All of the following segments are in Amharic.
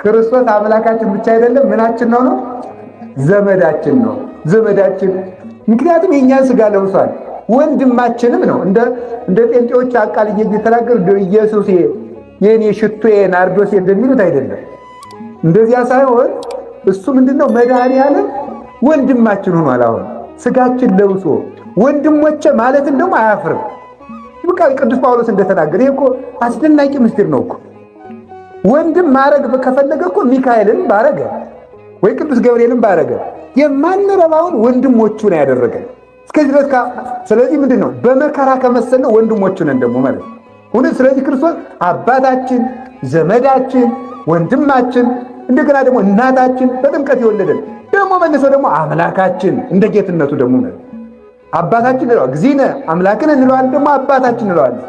ክርስቶስ አምላካችን ብቻ አይደለም ምናችን ነው? ዘመዳችን ነው። ዘመዳችን ምክንያቱም የእኛን ሥጋ ለብሷል። ወንድማችንም ነው። እንደ ጴንጤዎች አቃልዬ እየተናገሩ ኢየሱስ የኔ ሽቶዬ ናርዶስ እንደሚሉት አይደለም። እንደዚያ ሳይሆን እሱ ምንድነው? መድኃኒዓለም ወንድማችን ሆኗል። አሁን ሥጋችን ለብሶ ወንድሞቼ ማለትን ደግሞ አያፍርም። በቃ ቅዱስ ጳውሎስ እንደተናገረ ይሄ እኮ አስደናቂ ምስጢር ነው እኮ። ወንድም ማረግ ከፈለገ እኮ ሚካኤልን ባረገ ወይ ቅዱስ ገብርኤልን ባረገ፣ የማንረባውን ወንድሞቹ ነው ያደረገ እስከዚህ ድረስ። ስለዚህ ምንድነው? በመከራ ከመሰለ ወንድሞቹ ነን ደግሞ ማለት ነው። ስለዚህ ክርስቶስ አባታችን፣ ዘመዳችን፣ ወንድማችን እንደገና ደግሞ እናታችን በጥምቀት የወለደን ደግሞ መልሶ ደግሞ አምላካችን እንደ ጌትነቱ ደግሞ ነው። አባታችን እንለዋለን፣ እግዚእነ አምላክን እንለዋለን፣ ደግሞ አባታችን እንለዋለን።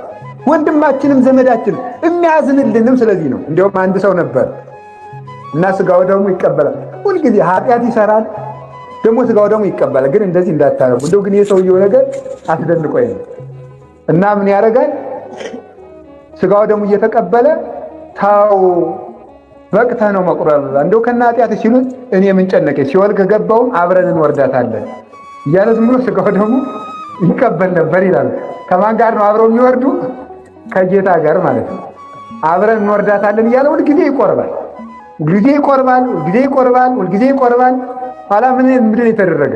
ወንድማችንም ዘመዳችን የሚያዝንልንም ስለዚህ ነው። እንዲያውም አንድ ሰው ነበር እና ሥጋው ደግሞ ይቀበላል። ሁልጊዜ ኃጢአት ይሰራል፣ ደግሞ ሥጋው ደግሞ ይቀበላል። ግን እንደዚህ እንዳታረጉ። እንደው ግን የሰውየው ነገር አስደንቆኝ ነው እና ምን ያደርጋል? ሥጋው ደግሞ እየተቀበለ ታው በቅተህ ነው መቁረብ እንደው ከና ኃጢአት ሲሉት እኔ ምን ጨነቀኝ፣ ሲወል ከገባውም አብረን እንወርዳታለን እያለ ዝም ብሎ ሥጋው ደግሞ ይቀበል ነበር ይላል። ከማን ጋር ነው አብረው የሚወርዱ? ከጌታ ጋር ማለት ነው። አብረን እንወርዳታለን እያለ ሁልጊዜ ይቆርባል፣ ሁልጊዜ ይቆርባል፣ ሁልጊዜ ይቆርባል፣ ሁልጊዜ ይቆርባል። ኋላ ምንድን የተደረገ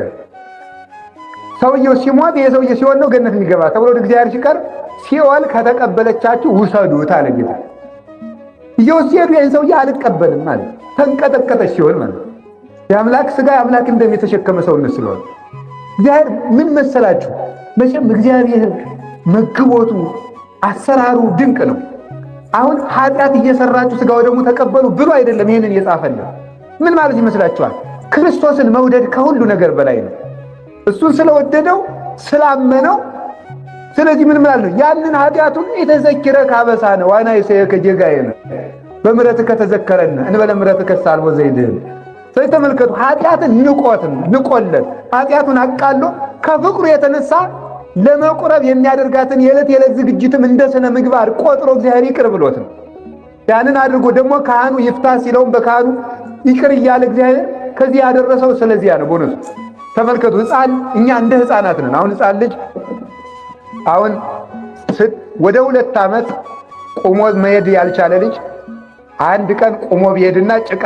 ሰውየው ሲሞት የሰውየ ሲሆን ነው ገነት የሚገባ ተብሎ ወደ እግዚአብሔር ሲቀርብ ሲኦል ከተቀበለቻችሁ ውሰዱት አለ ጌታ። እየወሰዱ ይህን ሰውዬ አልቀበልም ማለት ተንቀጠቀጠች ሲሆን ማለት የአምላክ ሥጋ የአምላክ ደም የተሸከመ ሰውነት ስለሆነ እግዚአብሔር ምን መሰላችሁ? መቼም እግዚአብሔር መግቦቱ አሰራሩ ድንቅ ነው። አሁን ኃጢአት እየሰራችሁ ሥጋው ደግሞ ተቀበሉ ብሎ አይደለም ይህንን የጻፈልን። ምን ማለት ይመስላችኋል? ክርስቶስን መውደድ ከሁሉ ነገር በላይ ነው። እሱን ስለወደደው ስላመነው፣ ስለዚህ ምን ማለት ነው? ያንን ኃጢአቱን የተዘኪረ ካበሳነ ዋና የሰየከ ጌጋዬነ በምሕረትከ ተዘከረነ እንበለ ምሕረትከ ሳልቦ ዘይድህን። ስለዚህ ተመልከቱ፣ ኃጢአትን ንቆለት ኃጢአቱን አቃሎ ከፍቅሩ የተነሳ ለመቁረብ የሚያደርጋትን የዕለት ዝግጅትም እንደ ስነ ምግባር ቆጥሮ እግዚአብሔር ይቅር ብሎት ነው። ያንን አድርጎ ደግሞ ካህኑ ይፍታ ሲለውም በካህኑ ይቅር እያለ እግዚአብሔር ከዚህ ያደረሰው ስለዚያ ነው። ቦነሱ ተመልከቱ፣ እኛ እንደ ሕፃናት ነን። አሁን ሕፃን ልጅ አሁን ወደ 2 ዓመት ቆሞ መሄድ ያልቻለ ልጅ አንድ ቀን ቆሞ ቢሄድና ጭቃ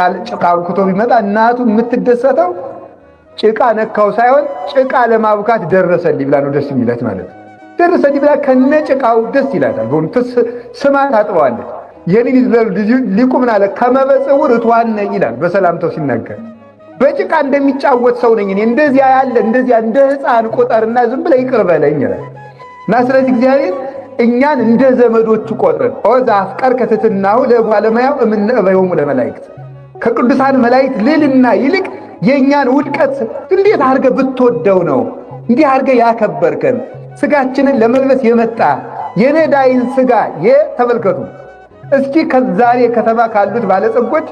አብኩቶ ቢመጣ እናቱ የምትደሰተው ጭቃ ነካው ሳይሆን ጭቃ ለማብካት ደረሰልኝ ብላ ነው ደስ የሚላት ማለት ነው። ደረሰልኝ ብላ ከነ ጭቃው ደስ ይላታል። በእውነቱ ስማ ታጥበዋለች። ይህንን ሊቁ ምን አለ? ከመበጽውር እትዋነ ይላል በሰላምታው ሲናገር፣ በጭቃ እንደሚጫወት ሰው ነኝ እኔ፣ እንደዚያ ያለ እንደዚያ እንደ ሕፃን ቁጠርና ዝም ብለህ ይቅር በለኝ ይላል። እና ስለዚህ እግዚአብሔር እኛን እንደ ዘመዶቹ ቆጥረን ኦዛ አፍቀር ከትትናሁ ለባለሙያው እምነ እበዮሙ ለመላእክት፣ ከቅዱሳን መላእክት ልልና ይልቅ የእኛን ውድቀት እንዴት አድርገህ ብትወደው ነው እንዲህ አድርገህ ያከበርከን? ሥጋችንን ለመልበስ የመጣ የነዳይን ሥጋ ተመልከቱ እስኪ። ከዛሬ ከተማ ካሉት ባለጸጎች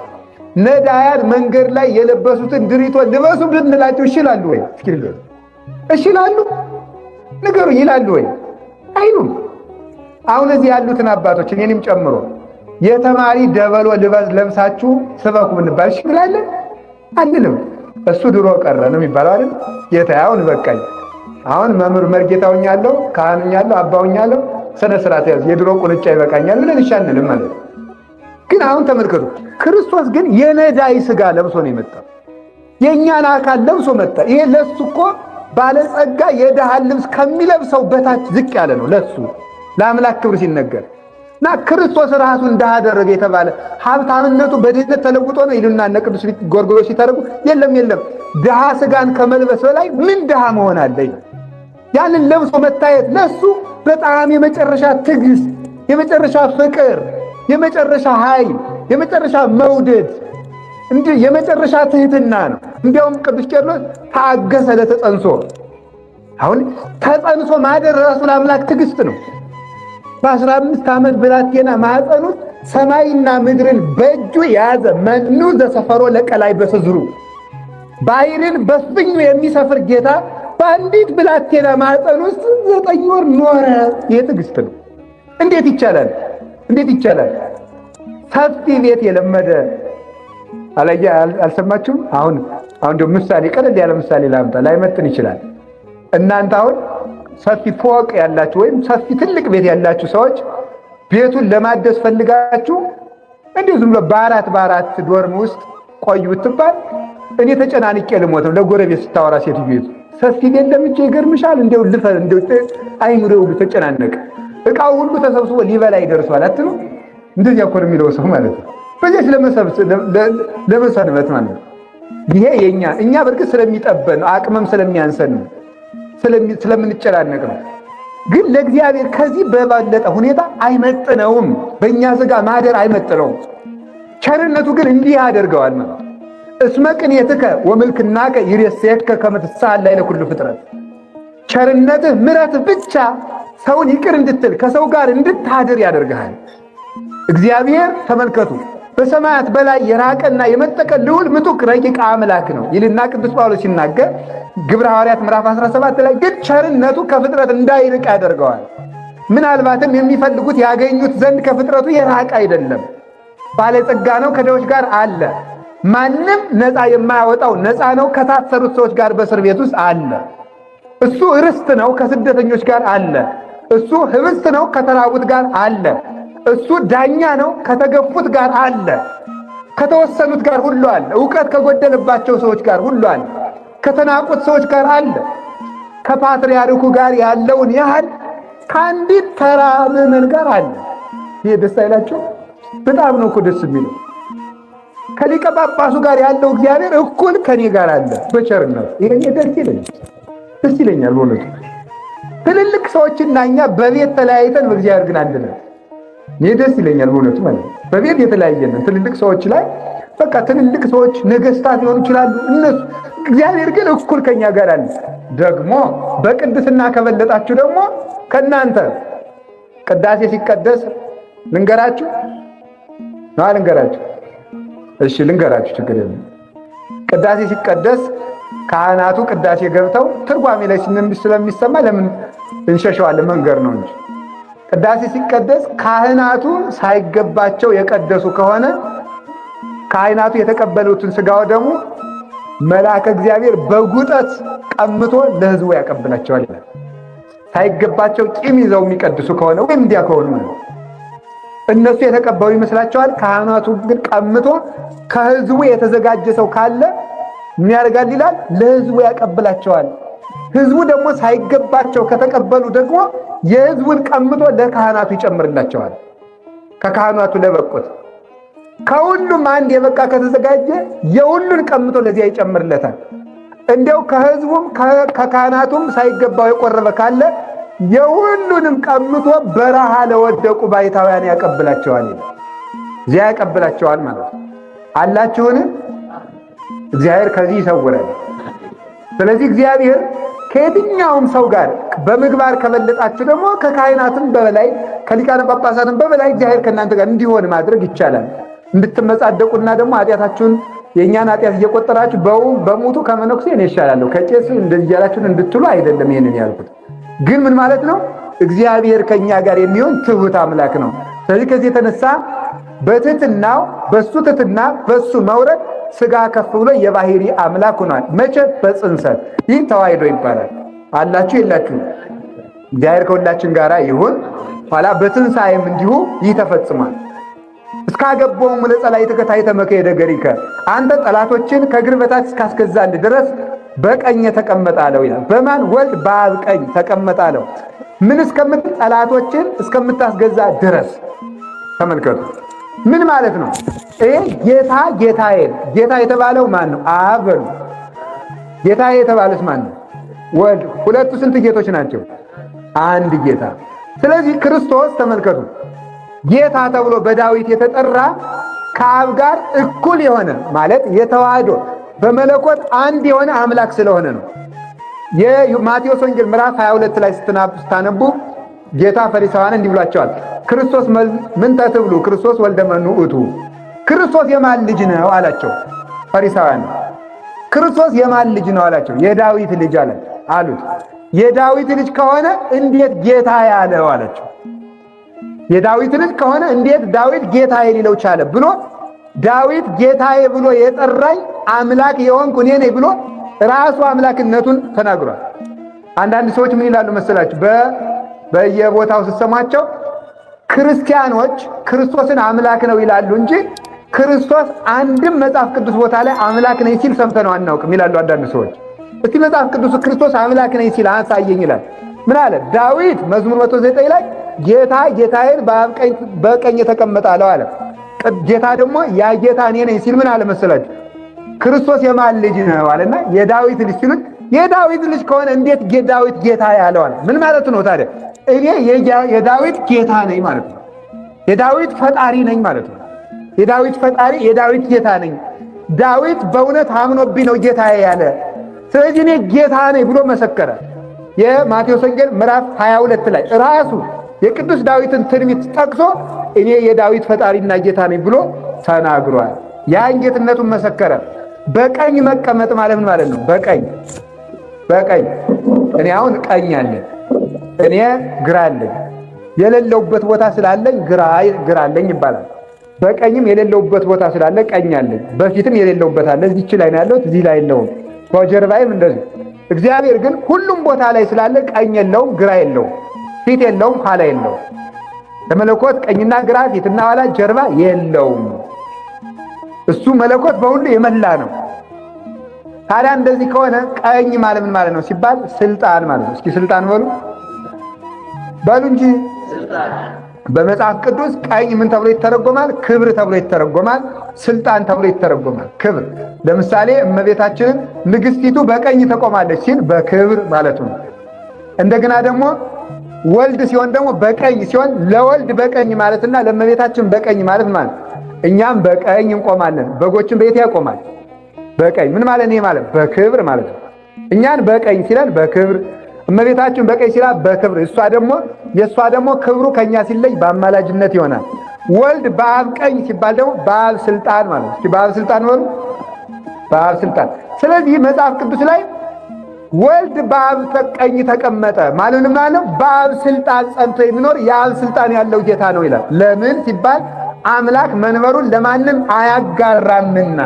ነዳያን መንገድ ላይ የለበሱትን ድሪቶ ልበሱ ብንላቸው ይችላሉ ወይ? እስኪ ንገሩ። ይችላሉ? ንገሩ። ይላሉ ወይ? አይሉም። አሁን እዚህ ያሉትን አባቶች እኔንም ጨምሮ የተማሪ ደበሎ ልበስ ለብሳችሁ ስበኩ ብንባል እሺ እንላለን? አንልም። እሱ ድሮ ቀረ ነው የሚባለው አይደል? ጌታዬ በቃኝ፣ አሁን መምህር መርጌታውኛለሁ፣ ካህኑኛለሁ፣ አባውኛለሁ፣ ስነ ስርዓት ያዝ፣ የድሮ ቁንጫ ይበቃኛል ብለን እሺ አንልም ማለት። ግን አሁን ተመልከቱ፣ ክርስቶስ ግን የነዳይ ሥጋ ለብሶ ነው የመጣው። የእኛን አካል ለብሶ መጣ። ይሄ ለሱ እኮ ባለጸጋ የድሃን ልብስ ከሚለብሰው በታች ዝቅ ያለ ነው ለሱ ለአምላክ ክብር ሲነገር እና ክርስቶስ ራሱ እንዳህ አደረገ የተባለ ሀብታምነቱ በድህነት ተለውጦ ነው ይሉና እነ ቅዱስ ጎርጎርዮስ ሲተረጉ የለም ድሃ ሥጋን ከመልበስ በላይ ምን ድሃ መሆን አለ? ያንን ለብሶ መታየት ለሱ በጣም የመጨረሻ ትዕግስት፣ የመጨረሻ ፍቅር፣ የመጨረሻ ኃይል፣ የመጨረሻ መውደድ እንዲህ የመጨረሻ ትህትና ነው። እንዲያውም ቅዱስ ቄርሎስ ታገሰ ለተጸንሶ። አሁን ተጸንሶ ማደር ራሱ ለአምላክ ትዕግስት ነው። በ15 ዓመት ብላቴና ማኅፀን ውስጥ ሰማይና ምድርን በእጁ የያዘ መኑ ዘሰፈሮ ለቀላይ በስዝሩ ባሕርን በፍኙ የሚሰፍር ጌታ በአንዲት ብላቴና ማኅፀን ውስጥ 9 ወር ኖረ። የትዕግስት ነው። እንዴት ይቻላል? እንዴት ይቻላል? ሰፊ ቤት የለመደ አልሰማችሁም? አሁን ደግሞ ምሳሌ ቀለል ያለ ምሳሌ ላምጣ። ላይመጥን ይችላል። እናንተ አሁን ሰፊ ፎቅ ያላችሁ ወይም ሰፊ ትልቅ ቤት ያላችሁ ሰዎች ቤቱን ለማደስ ፈልጋችሁ እንዲሁ ዝም ብሎ በአራት ዶርም ውስጥ ቆዩ ብትባል እኔ ተጨናንቄ ልሞት ነው። ለጎረቤት ስታወራ ሴትዮ ቤቱ ሰፊ ቤት ለምቼ ይገርምሻል፣ እንደው አይምሮ ሁሉ ተጨናነቀ፣ እቃው ሁሉ ተሰብስቦ ሊበላ ይደርሷል አትሉ? እንደዚያ እኮ ነው የሚለው ሰው ማለት ነው። በዚህ ለመሰንበት ማለት ነው። ይሄ እኛ በርግጥ ስለሚጠበን ነው፣ አቅምም ስለሚያንሰን ነው፣ ስለምንጨናነቅ ነው። ግን ለእግዚአብሔር ከዚህ በባለጠ ሁኔታ አይመጥነውም። በእኛ ሥጋ ማደር አይመጥነውም። ቸርነቱ ግን እንዲህ ያደርገዋል ማለት እስመ ቅኔትከ ወምልክናከ ይሬሴከ ከመ ትሳሃላይ ለኩሉ ፍጥረት። ቸርነትህ ምሕረትህ ብቻ ሰውን ይቅር እንድትል ከሰው ጋር እንድታድር ያደርግሃል። እግዚአብሔር ተመልከቱ በሰማያት በላይ የራቀና የመጠቀ ልዑል ምጡቅ ረቂቅ አምላክ ነው ይልና ቅዱስ ጳውሎስ ሲናገር ግብረ ሐዋርያት ምዕራፍ 17 ላይ ግን ቸርነቱ ከፍጥረት እንዳይርቅ ያደርገዋል። ምናልባትም የሚፈልጉት ያገኙት ዘንድ ከፍጥረቱ የራቀ አይደለም። ባለጸጋ ነው፣ ከድሆች ጋር አለ። ማንም ነፃ የማያወጣው ነፃ ነው፣ ከታሰሩት ሰዎች ጋር በእስር ቤት ውስጥ አለ። እሱ ርስት ነው፣ ከስደተኞች ጋር አለ። እሱ ህብስት ነው፣ ከተራቡት ጋር አለ። እሱ ዳኛ ነው፣ ከተገፉት ጋር አለ። ከተወሰኑት ጋር ሁሉ አለ። ዕውቀት ከጎደለባቸው ሰዎች ጋር ሁሉ አለ። ከተናቁት ሰዎች ጋር አለ። ከፓትርያርኩ ጋር ያለውን ያህል ከአንዲት ተራ ምዕመን ጋር አለ። ይሄ ደስ አይላችሁ? በጣም ነው እኮ ደስ የሚለው። ከሊቀ ጳጳሱ ጋር ያለው እግዚአብሔር እኩል ከኔ ጋር አለ በቸርነቱ። ይሄ ደስ ይለኛል በእውነቱ። ትልልቅ ሰዎችና እኛ በቤት ተለያይተን በእግዚአብሔር ግን አንድ ነን። ይሄ ደስ ይለኛል በእውነቱ ማለት ነው። በቤት የተለያየን ትልልቅ ሰዎች ላይ በቃ ትልልቅ ሰዎች ነገስታት ሊሆኑ ይችላሉ እነሱ፣ እግዚአብሔር ግን እኩል ከኛ ጋር አለ። ደግሞ በቅድስና ከበለጣችሁ ደግሞ ከናንተ ቅዳሴ ሲቀደስ ልንገራችሁ እሺ ልንገራችሁ፣ ችግር የለም። ቅዳሴ ሲቀደስ ካህናቱ ቅዳሴ ገብተው ትርጓሜ ላይ ስለሚሰማ ለምን እንሸሸዋለን? መንገር ነው እንጂ ቅዳሴ ሲቀደስ ካህናቱ ሳይገባቸው የቀደሱ ከሆነ ካህናቱ የተቀበሉትን ሥጋው ደግሞ መልአከ እግዚአብሔር በጉጠት ቀምቶ ለሕዝቡ ያቀብላቸዋል ይላል። ሳይገባቸው ቂም ይዘው የሚቀድሱ ከሆነ ወይም እንዲያ ከሆኑ ነው እነሱ የተቀበሉ ይመስላቸዋል። ካህናቱ ግን ቀምቶ ከሕዝቡ የተዘጋጀ ሰው ካለ ምን ያደርጋል ይላል? ለሕዝቡ ያቀብላቸዋል። ሕዝቡ ደግሞ ሳይገባቸው ከተቀበሉ ደግሞ የሕዝቡን ቀምቶ ለካህናቱ ይጨምርላቸዋል። ከካህናቱ ለበቁት ከሁሉም አንድ የበቃ ከተዘጋጀ የሁሉን ቀምቶ ለዚያ ይጨምርለታል። እንዲያው ከሕዝቡም ከካህናቱም ሳይገባው የቆረበ ካለ የሁሉንም ቀምቶ በረሃ ለወደቁ ባይታውያን ያቀብላቸዋል። እዚያ ያቀብላቸዋል ማለት ነው። አላችሁን? እግዚአብሔር ከዚህ ይሰውራል። ስለዚህ እግዚአብሔር ከየትኛውም ሰው ጋር በምግባር ከበለጣችሁ ደግሞ ከካህናትም በበላይ ከሊቃነ ጳጳሳትም በበላይ እግዚአብሔር ከእናንተ ጋር እንዲሆን ማድረግ ይቻላል። እንድትመጻደቁና ደግሞ ኃጢአታችሁን የእኛን ኃጢአት እየቆጠራችሁ በሙቱ ከመነኩሴ እኔ እሻላለሁ ከቄስ እንደዚህ እያላችሁን እንድትሉ አይደለም ይሄንን ያልኩት። ግን ምን ማለት ነው? እግዚአብሔር ከኛ ጋር የሚሆን ትሁት አምላክ ነው። ስለዚህ ከዚህ የተነሳ በትህትናው በሱ ትህትና በሱ መውረድ ሥጋ ከፍ ብሎ የባህሪ አምላክ ሆኗል። መቼ? በጽንሰት። ይህ ተዋሕዶ ይባላል። አላችሁ የላችሁ? እግዚአብሔር ከሁላችን ጋር ይሁን። ኋላ በትንሣኤም እንዲሁ ይህ ተፈጽሟል። እስካገባውም ለጸላእትከ ታሕተ መክየደ እገሪከ፣ አንተ ጠላቶችን ከእግር በታች እስካስገዛልህ ድረስ በቀኝ ተቀመጥ አለው ይላል። በማን? ወልድ በአብ ቀኝ ተቀመጥ አለው። ምን ጠላቶችን እስከምታስገዛ ድረስ። ተመልከቱ። ምን ማለት ነው? ይሄ ጌታ የተባለው ማን ነው? አብ በሉ። ጌታ የተባለስ ማን ነው? ወልድ። ሁለቱ ስንት ጌቶች ናቸው? አንድ ጌታ። ስለዚህ ክርስቶስ ተመልከቱ፣ ጌታ ተብሎ በዳዊት የተጠራ ከአብ ጋር እኩል የሆነ ማለት የተዋህዶ በመለኮት አንድ የሆነ አምላክ ስለሆነ ነው። የማቴዎስ ወንጌል ምዕራፍ 22 ላይ ስታነቡ ጌታ ፈሪሳውያን እንዲህ ብሏቸዋል። ክርስቶስ ምን ተትብሉ ክርስቶስ ወልደ መኑ ውእቱ፣ ክርስቶስ የማን ልጅ ነው አላቸው። ፈሪሳውያን ክርስቶስ የማን ልጅ ነው አላቸው። የዳዊት ልጅ አሉት። የዳዊት ልጅ ከሆነ እንዴት ጌታ ያለው አላቸው። የዳዊት ልጅ ከሆነ እንዴት ዳዊት ጌታ ሊለው ቻለ ብሎ ዳዊት ጌታዬ ብሎ የጠራኝ አምላክ የሆንኩ እኔ ነኝ ብሎ ራሱ አምላክነቱን ተናግሯል። አንዳንድ ሰዎች ምን ይላሉ መሰላችሁ? በየቦታው ስትሰሟቸው ክርስቲያኖች ክርስቶስን አምላክ ነው ይላሉ እንጂ ክርስቶስ አንድም መጽሐፍ ቅዱስ ቦታ ላይ አምላክ ነኝ ሲል ሰምተነው አናውቅም ይላሉ አንዳንድ ሰዎች። እስቲ መጽሐፍ ቅዱስ ክርስቶስ አምላክ ነኝ ሲል አሳየኝ ይላል። ምን አለ ዳዊት መዝሙር 109 ላይ ጌታ ጌታዬን በቀኝ ተቀመጠ አለው አለ። ጌታ ደግሞ ያ ጌታ እኔ ነኝ ሲል ምን አለ መሰላችሁ? ክርስቶስ የማን ልጅ ነው አለና የዳዊት ልጅ ሲሉት የዳዊት ልጅ ከሆነ እንዴት ዳዊት ጌታ ያለው አለ። ምን ማለት ነው ታዲያ? እኔ የዳዊት ጌታ ነኝ ማለት ነው። የዳዊት ፈጣሪ ነኝ ማለት ነው። የዳዊት ፈጣሪ የዳዊት ጌታ ነኝ። ዳዊት በእውነት አምኖብኝ ነው ጌታዬ ያለ። ስለዚህ እኔ ጌታ ነኝ ብሎ መሰከረ። የማቴዎስ ወንጌል ምዕራፍ 22 ላይ ራሱ የቅዱስ ዳዊትን ትንቢት ጠቅሶ እኔ የዳዊት ፈጣሪና ጌታ ነኝ ብሎ ተናግሯል። ያን ጌትነቱን መሰከረ። በቀኝ መቀመጥ ማለት ምን ማለት ነው? በቀኝ እኔ አሁን ቀኝ አለኝ፣ እኔ ግራ አለኝ። የሌለውበት ቦታ ስላለኝ ግራ አለኝ ይባላል። በቀኝም የሌለውበት ቦታ ስላለ ቀኝ አለኝ። በፊትም የሌለውበት አለ። እዚች ላይ ነው ያለሁት፣ እዚህ ላይ የለውም። በጀርባዬም እንደዚህ። እግዚአብሔር ግን ሁሉም ቦታ ላይ ስላለ ቀኝ የለውም፣ ግራ የለውም፣ ፊት የለውም፣ ኋላ የለውም። ለመለኮት ቀኝና ግራ፣ ፊትና ኋላ፣ ጀርባ የለውም። እሱ መለኮት በሁሉ የመላ ነው። ታዲያ እንደዚህ ከሆነ ቀኝ ማለት ምን ማለት ነው ሲባል ስልጣን ማለት ነው። እስኪ ስልጣን በሉ እንጂ። በመጽሐፍ ቅዱስ ቀኝ ምን ተብሎ ይተረጎማል? ክብር ተብሎ ይተረጎማል። ስልጣን ተብሎ ይተረጎማል። ክብር ለምሳሌ እመቤታችንን ንግሥቲቱ በቀኝ ተቆማለች ሲል በክብር ማለቱ ነው። እንደገና ደግሞ ወልድ ሲሆን ደግሞ በቀኝ ሲሆን ለወልድ በቀኝ ማለትና ለእመቤታችን በቀኝ ማለት ማለት እኛም በቀኝ እንቆማለን። በጎችን በየት ያቆማል? በቀኝ። ምን ማለት ነው? ማለት በክብር ማለት ነው። እኛን በቀኝ ሲለን በክብር፣ እመቤታችን በቀኝ ሲላ በክብር። የእሷ ደግሞ ክብሩ ከኛ ሲለይ በአማላጅነት ይሆናል። ወልድ በአብ ቀኝ ሲባል ደግሞ በአብ ስልጣን ማለት ነው። እስኪ በአብ ስልጣን በሉ። በአብ ስልጣን። ስለዚህ መጽሐፍ ቅዱስ ላይ ወልድ በአብ ቀኝ ተቀመጠ ማለት ነው። በአብ ስልጣን ጸንቶ የሚኖር የአብ ስልጣን ያለው ጌታ ነው ይላል። ለምን ሲባል አምላክ መንበሩን ለማንም አያጋራምና፣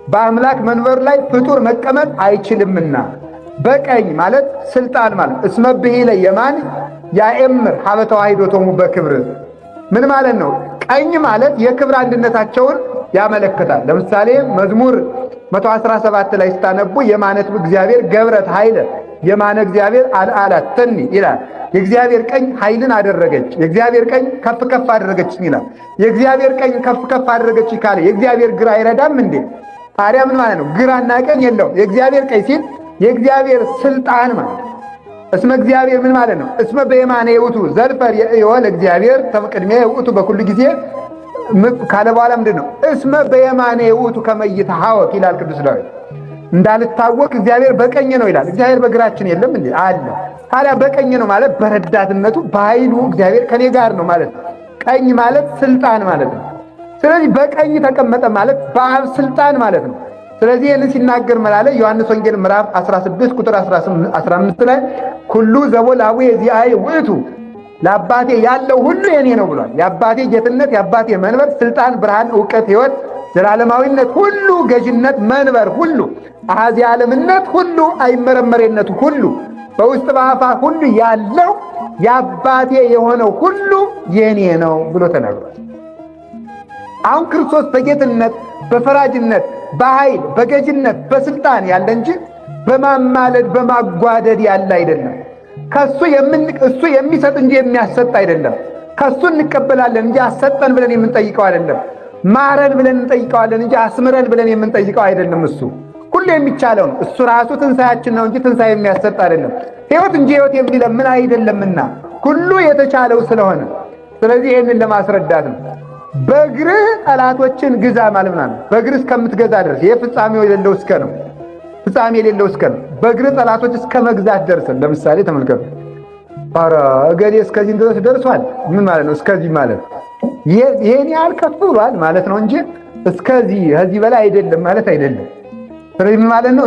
በአምላክ መንበር ላይ ፍጡር መቀመጥ አይችልምና። በቀኝ ማለት ስልጣን ማለት እስመ ብሂለ የማን ያእምር ሀበ ተዋሕዶቶሙ በክብር። ምን ማለት ነው? ቀኝ ማለት የክብር አንድነታቸውን ያመለክታል። ለምሳሌ መዝሙር 117 ላይ ስታነቡ የማነት እግዚአብሔር ገብረት ኃይለ የማነ እግዚአብሔር አልዓላት ተኒ ይላል። የእግዚአብሔር ቀኝ ኃይልን አደረገች፣ የእግዚአብሔር ቀኝ ከፍ ከፍ አደረገች ይላል። የእግዚአብሔር ቀኝ ከፍ ከፍ አደረገች ካለ የእግዚአብሔር ግራ አይረዳም እንዴ? ታዲያ ምን ማለት ነው? ግራና ቀኝ የለውም። የእግዚአብሔር ቀኝ ሲል የእግዚአብሔር ስልጣን ማለት ነው። እስመ እግዚአብሔር ምን ማለት ነው? እስመ በየማነ ውእቱ ዘልፈር የወል እግዚአብሔር ተቅድሜ ውእቱ በኩሉ ጊዜ ካለ በኋላ ምንድን ነው? እስመ በየማነ ውእቱ ከመ ይትሐወክ ይላል ቅዱስ ዳዊት። እንዳልታወቅ እግዚአብሔር በቀኝ ነው ይላል። እግዚአብሔር በግራችን የለም እንዴ? አለ። ታዲያ በቀኝ ነው ማለት በረዳትነቱ በኃይሉ እግዚአብሔር ከኔ ጋር ነው ማለት ነው። ቀኝ ማለት ስልጣን ማለት ነው። ስለዚህ በቀኝ ተቀመጠ ማለት በአብ ስልጣን ማለት ነው። ስለዚህ ይህን ሲናገር መላለ ዮሐንስ ወንጌል ምዕራፍ 16 ቁጥር 15 ላይ ኩሉ ዘቦ ለአቡየ ዚአየ ውእቱ ለአባቴ ያለው ሁሉ የኔ ነው ብሏል። የአባቴ ጌትነት፣ የአባቴ መንበር፣ ስልጣን፣ ብርሃን፣ እውቀት፣ ሕይወት፣ ዘላለማዊነት ሁሉ፣ ገዥነት፣ መንበር ሁሉ፣ አሐዚ ዓለምነት ሁሉ፣ አይመረመሬነቱ ሁሉ፣ በውስጥ በአፋ ሁሉ ያለው የአባቴ የሆነው ሁሉ የኔ ነው ብሎ ተናግሯል። አሁን ክርስቶስ በጌትነት፣ በፈራጅነት፣ በኃይል፣ በገዥነት፣ በስልጣን ያለ እንጂ በማማለድ በማጓደድ ያለ አይደለም። እሱ የሚሰጥ እንጂ የሚያሰጥ አይደለም። ከሱ እንቀበላለን እንጂ አሰጠን ብለን የምንጠይቀው አይደለም። ማረን ብለን እንጠይቀዋለን እንጂ አስምረን ብለን የምንጠይቀው አይደለም። እሱ ሁሉ የሚቻለው ነው። እሱ ራሱ ትንሣያችን ነው እንጂ ትንሣኤ የሚያሰጥ አይደለም። ሕይወት እንጂ ሕይወት የሚለምን አይደለምና ሁሉ የተቻለው ስለሆነ፣ ስለዚህ ይህንን ለማስረዳት ነው። በእግርህ ጠላቶችን ግዛ ማለት ነው። በእግርህ እስከምትገዛ ድረስ ይህ ፍጻሜው የሌለው እስከ ነው። ፍጻሜ የሌለው እስከ ነው። በእግርህ ጠላቶች እስከ መግዛት ደርሰን። ለምሳሌ ተመልከቱ። ኧረ እገሌ እስከዚህ ድረስ ደርሷል። ምን ማለት ነው? እስከዚህ ማለት ይሄን ያህል ከፍ ብሏል ማለት ነው እንጂ እስከዚህ ከዚህ በላይ አይደለም ማለት አይደለም። ስለዚህ ምን ማለት ነው?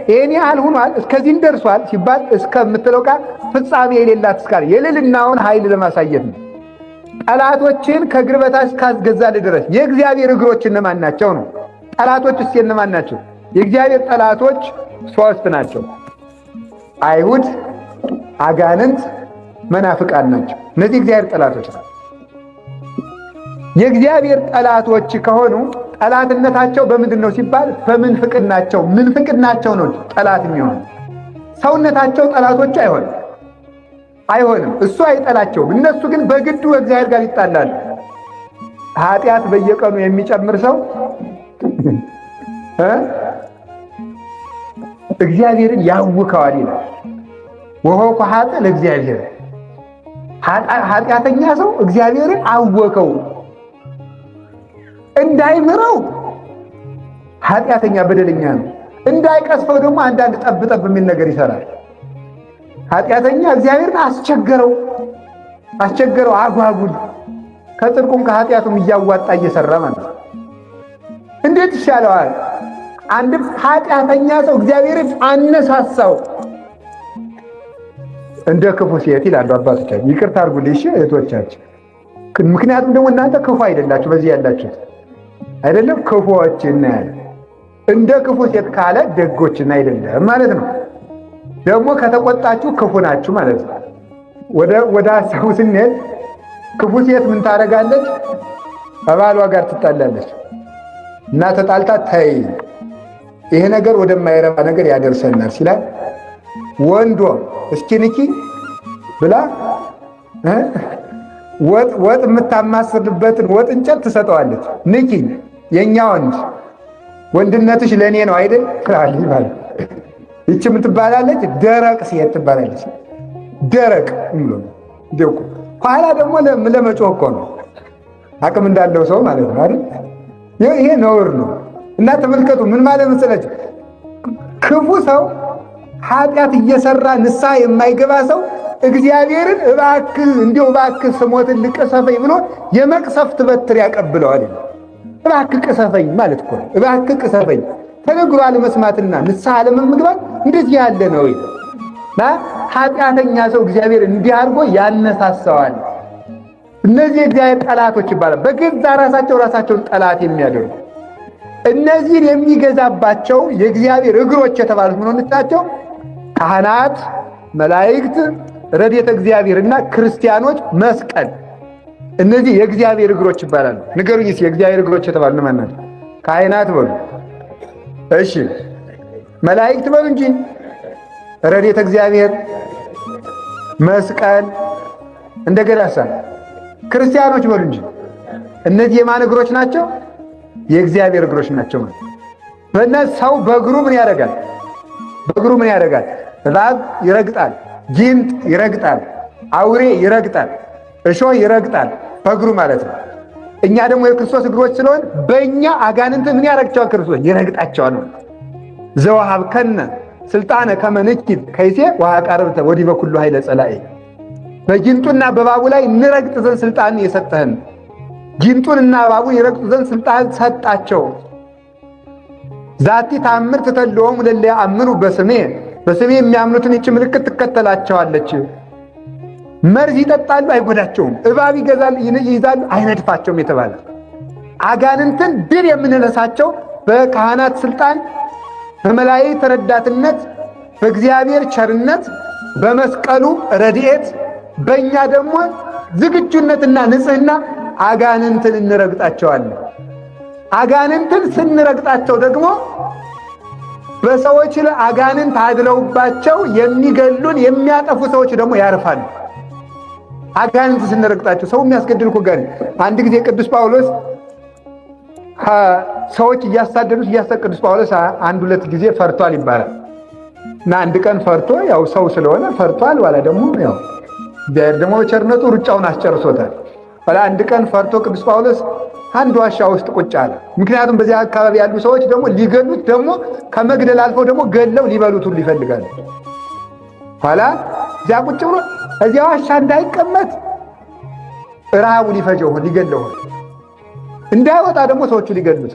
ይሄን ያህል ሆኗል እስከዚህም ደርሷል ሲባል እስከምትለው ቃል ፍጻሜ የሌላት እስካለ የልዕልናውን ኃይል ለማሳየት ነው። ጠላቶችን ከእግር በታች ካስገዛልህ ድረስ የእግዚአብሔር እግሮች እነማን ናቸው ነው? ጠላቶች እስኪ እነማን ናቸው? የእግዚአብሔር ጠላቶች 3 ናቸው። አይሁድ፣ አጋንንት፣ መናፍቃን ናቸው። እነዚህ እግዚአብሔር ጠላቶች ናቸው። የእግዚአብሔር ጠላቶች ከሆኑ ጠላትነታቸው በምንድን ነው ሲባል በምንፍቅናቸው። ምንፍቅናቸው ነው ጠላት የሚሆኑ። ሰውነታቸው ጠላቶች አይሆንም። እሱ አይጠላቸውም። እነሱ ግን በግዱ እግዚአብሔር ጋር ይጣላሉ። ኃጢአት በየቀኑ የሚጨምር ሰው እግዚአብሔርን ያውከዋል ይላል። ወሆ ኃጥ ለእግዚአብሔር ኃጢአተኛ ሰው እግዚአብሔርን አወከው እንዳይምረው ኃጢአተኛ በደለኛ ነው። እንዳይቀስፈው ደግሞ አንዳንድ ጠብ የሚል ነገር ይሰራል። ኃጢአተኛ እግዚአብሔርን አስቸገረው አጓጉል ከጽድቁም ከኃጢአቱም እያዋጣ እየሰራ ማለት ነው። እንዴት ይሻለዋል? አንድም ኃጢአተኛ ሰው እግዚአብሔርን አነሳሳው እንደ ክፉ ሴት ይላሉ አባቶቻችን። ይቅርታ አድርጉልኝ እሺ እህቶቻችን። ምክንያቱም ደግሞ እናንተ ክፉ አይደላችሁ፣ በዚህ ያላችሁት አይደለም ክፉዎችና እንደ ክፉ ሴት ካለ ደጎችና አይደለም ማለት ነው። ደግሞ ከተቆጣችሁ ክፉ ናችሁ ማለት ነው። ወደ ሐሳቡ ስንሄድ ክፉ ሴት ምን ታደርጋለች? ከባሏ ጋር ትጣላለች እና ተጣልታ ተይ ይሄ ነገር ወደማይረባ ነገር ያደርሰናል ሲላል ወንዶ እስኪ ንኪ ብላ ወጥ የምታማስልበትን ወጥ እንጨት ትሰጠዋለች። ንኪ የኛ ወንድነትሽ ለኔ ነው አይደል ትላለች ማለት ይቺ ምን ትባላለች? ደረቅ ሴት ትባላለች። ደረቅ እንደው ኋላ ደግሞ ለመጮህ እኮ ነው አቅም እንዳለው ሰው ማለት ነው አይደል? ይሄ ነውር ነው። እና ተመልከቱ ምን ማለት መሰላችሁ? ክፉ ሰው ኃጢአት እየሰራ ንስሐ የማይገባ ሰው እግዚአብሔርን እባክህ ስሞትን ልቀሰፈኝ ብሎ የመቅሰፍት በትር ያቀብለዋል። እባክህ ቅሰፈኝ ማለት እኮ ነው። እባክህ ቅሰፈኝ ተነግሮ አለመስማትና ንስሐ አለመግባት እንደዚህ ያለ ነው። እና ኃጢአተኛ ሰው እግዚአብሔር እንዲህ አድርጎ ያነሳሳዋል። እነዚህ የእግዚአብሔር ጠላቶች ይባላል። በገዛ ራሳቸውን ጠላት የሚያደርጉ እነዚህን የሚገዛባቸው የእግዚአብሔር እግሮች የተባሉት ምን ናቸው? ካህናት፣ መላእክት፣ ረድኤተ እግዚአብሔርና ክርስቲያኖች፣ መስቀል። እነዚህ የእግዚአብሔር እግሮች ይባላሉ። ንገሩኝ እስኪ የእግዚአብሔር እግሮች የተባሉ እነማን ናቸው? ካህናት በሉ እሺ፣ መላእክት በሉ እንጂ፣ ረድኤተ እግዚአብሔር፣ መስቀል፣ እንደገና ክርስቲያኖች በሉ እንጂ። እነዚህ የማን እግሮች ናቸው? የእግዚአብሔር እግሮች ናቸው። በእነዚህ ሰው በእግሩ ምን ያደርጋል? በእግሩ ምን ያደርጋል? እባብ ይረግጣል፣ ጊንጥ ይረግጣል፣ አውሬ ይረግጣል፣ እሾህ ይረግጣል በእግሩ ማለት ነው። እኛ ደግሞ የክርስቶስ እግሮች ስለሆን በእኛ አጋንንት ምን ያረግቸዋል? ክርስቶስ ይረግጣቸዋል። ዘወሀብከነ ስልጣነ ከመ ንኪድ ከይሴ ወአቃርብተ ወዲበ ኩሉ ኃይለ ጸላኤ። በጊንጡና በእባቡ ላይ እንረግጥ ዘንድ ስልጣን የሰጠህን፣ ጊንጡንና እባቡን ይረግጡ ዘንድ ስልጣን ሰጣቸው። ዛቲ ታምር ትተልዎሙ ለእለ ያአምኑ በስሜ የሚያምኑትን ይህች ምልክት ትከተላቸዋለች። መርዝ ይጠጣሉ አይጎዳቸውም፣ እባብ ይይዛሉ አይነድፋቸውም የተባለ አጋንንትን ድል የምንነሳቸው በካህናት ስልጣን፣ በመላእክት ረዳትነት፣ በእግዚአብሔር ቸርነት፣ በመስቀሉ ረድኤት፣ በእኛ ደግሞ ዝግጁነትና ንጽሕና አጋንንትን እንረግጣቸዋለን። አጋንንትን ስንረግጣቸው ደግሞ በሰዎች ላይ አጋንንት አድረውባቸው የሚገሉን የሚያጠፉ ሰዎች ደግሞ ያርፋሉ። አጋንንት ስንረግጣቸው ሰው የሚያስገድል እኮ ጋር አንድ ጊዜ ቅዱስ ጳውሎስ ሰዎች እያሳደዱት ቅዱስ ጳውሎስ አንድ ሁለት ጊዜ ፈርቷል ይባላል እና አንድ ቀን ፈርቶ ያው ሰው ስለሆነ ፈርቷል። ዋላ ደግሞ ያው ደግሞ በቸርነቱ ሩጫውን አስጨርሶታል። ዋላ አንድ ቀን ፈርቶ ቅዱስ ጳውሎስ አንድ ዋሻ ውስጥ ቁጭ አለ። ምክንያቱም በዚያ አካባቢ ያሉ ሰዎች ደግሞ ሊገሉት ደግሞ ከመግደል አልፈው ደግሞ ገለው ሊበሉት ሁሉ ይፈልጋሉ። ኋላ እዚያ ቁጭ ብሎ እዚያ ዋሻ እንዳይቀመጥ ረሃቡ ሊፈጀው ሊገለው እንዳይወጣ ደግሞ ሰዎቹ ሊገሉት።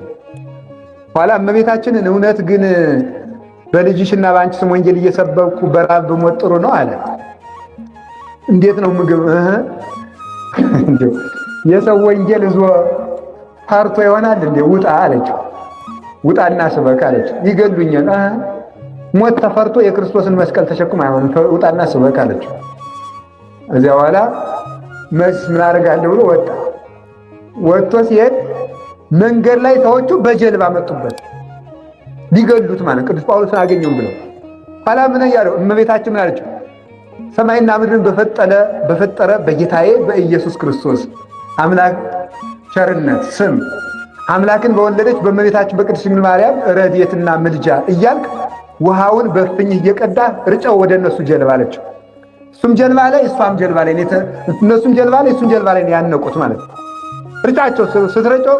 ኋላ እመቤታችንን እውነት ግን በልጅሽና በአንቺ ስም ወንጌል እየሰበኩ በረሃብ ብሞት ጥሩ ነው አለ። እንዴት ነው ምግብ የሰው ወንጌል እዞ ፈርቶ ይሆናል እንዴ? ውጣ አለችው። ውጣና ስበክ አለችው። ይገሉኛል። ሞት ተፈርቶ የክርስቶስን መስቀል ተሸክሞ አይሆንም። ውጣና ስበክ አለችው። እዚያ በኋላ ምን አደርጋለሁ ብሎ ወጣ። ወጥቶ ሲሄድ መንገድ ላይ ሰዎቹ በጀልባ መጡበት ሊገሉት ማለት ቅዱስ ጳውሎስን አገኘውም ብለው። ኋላ ምን ያለው እመቤታችን ምን አለችው? ሰማይና ምድርን በፈጠረ በጌታዬ በኢየሱስ ክርስቶስ አምላክ ቸርነት ስም አምላክን በወለደች በእመቤታችን በቅድስት ድንግል ማርያም ረድኤትና ምልጃ እያልክ ውሃውን በፍኝህ እየቀዳ ርጨው ወደ እነሱ ጀልባ አለችው። እሱም ጀልባ ላይ እሷም ጀልባ ላይ እነሱም ጀልባ ላይ እሱም ጀልባ ላይ ያነቁት ማለት ነው። ርጫቸው ስትረጨው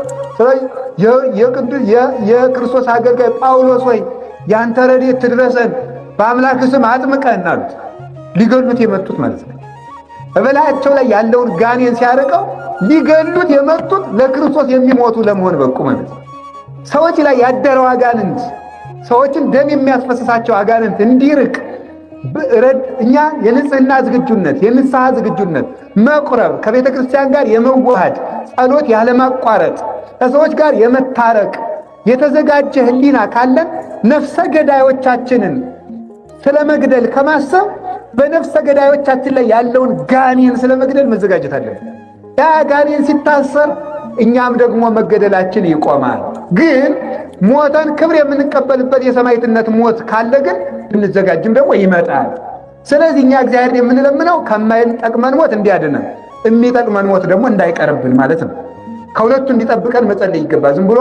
የክርስቶስ አገልጋይ ጳውሎስ ሆይ ያንተ ረድኤት ትድረሰን በአምላክ ስም አጥምቀን አሉት። ሊገሉት የመጡት ማለት ነው። በበላያቸው ላይ ያለውን ጋኔን ሲያርቀው ሊገሉት የመጡት ለክርስቶስ የሚሞቱ ለመሆን በቁ ማለት ነው። ሰዎች ላይ ያደረው አጋንንት ሰዎችን ደም የሚያስፈስሳቸው አጋንንት እንዲርቅ እኛ የንጽህና ዝግጁነት የንስሐ ዝግጁነት መቁረብ ከቤተ ክርስቲያን ጋር የመዋሃድ ጸሎት ያለማቋረጥ ከሰዎች ጋር የመታረቅ የተዘጋጀ ሕሊና ካለን ነፍሰ ገዳዮቻችንን ስለመግደል ከማሰብ በነፍሰ ገዳዮቻችን ላይ ያለውን ጋኔን ስለመግደል መዘጋጀት አለብን። ያ ጋኔን ሲታሰር እኛም ደግሞ መገደላችን ይቆማል። ግን ሞተን ክብር የምንቀበልበት የሰማዕትነት ሞት ካለ ግን እንዘጋጅም ደግሞ ይመጣል። ስለዚህ እኛ እግዚአብሔር የምንለምነው ከማይጠቅመን ሞት እንዲያድነን የሚጠቅመን ሞት ደግሞ እንዳይቀርብን ማለት ነው። ከሁለቱ እንዲጠብቀን መጸለይ ይገባል። ዝም ብሎ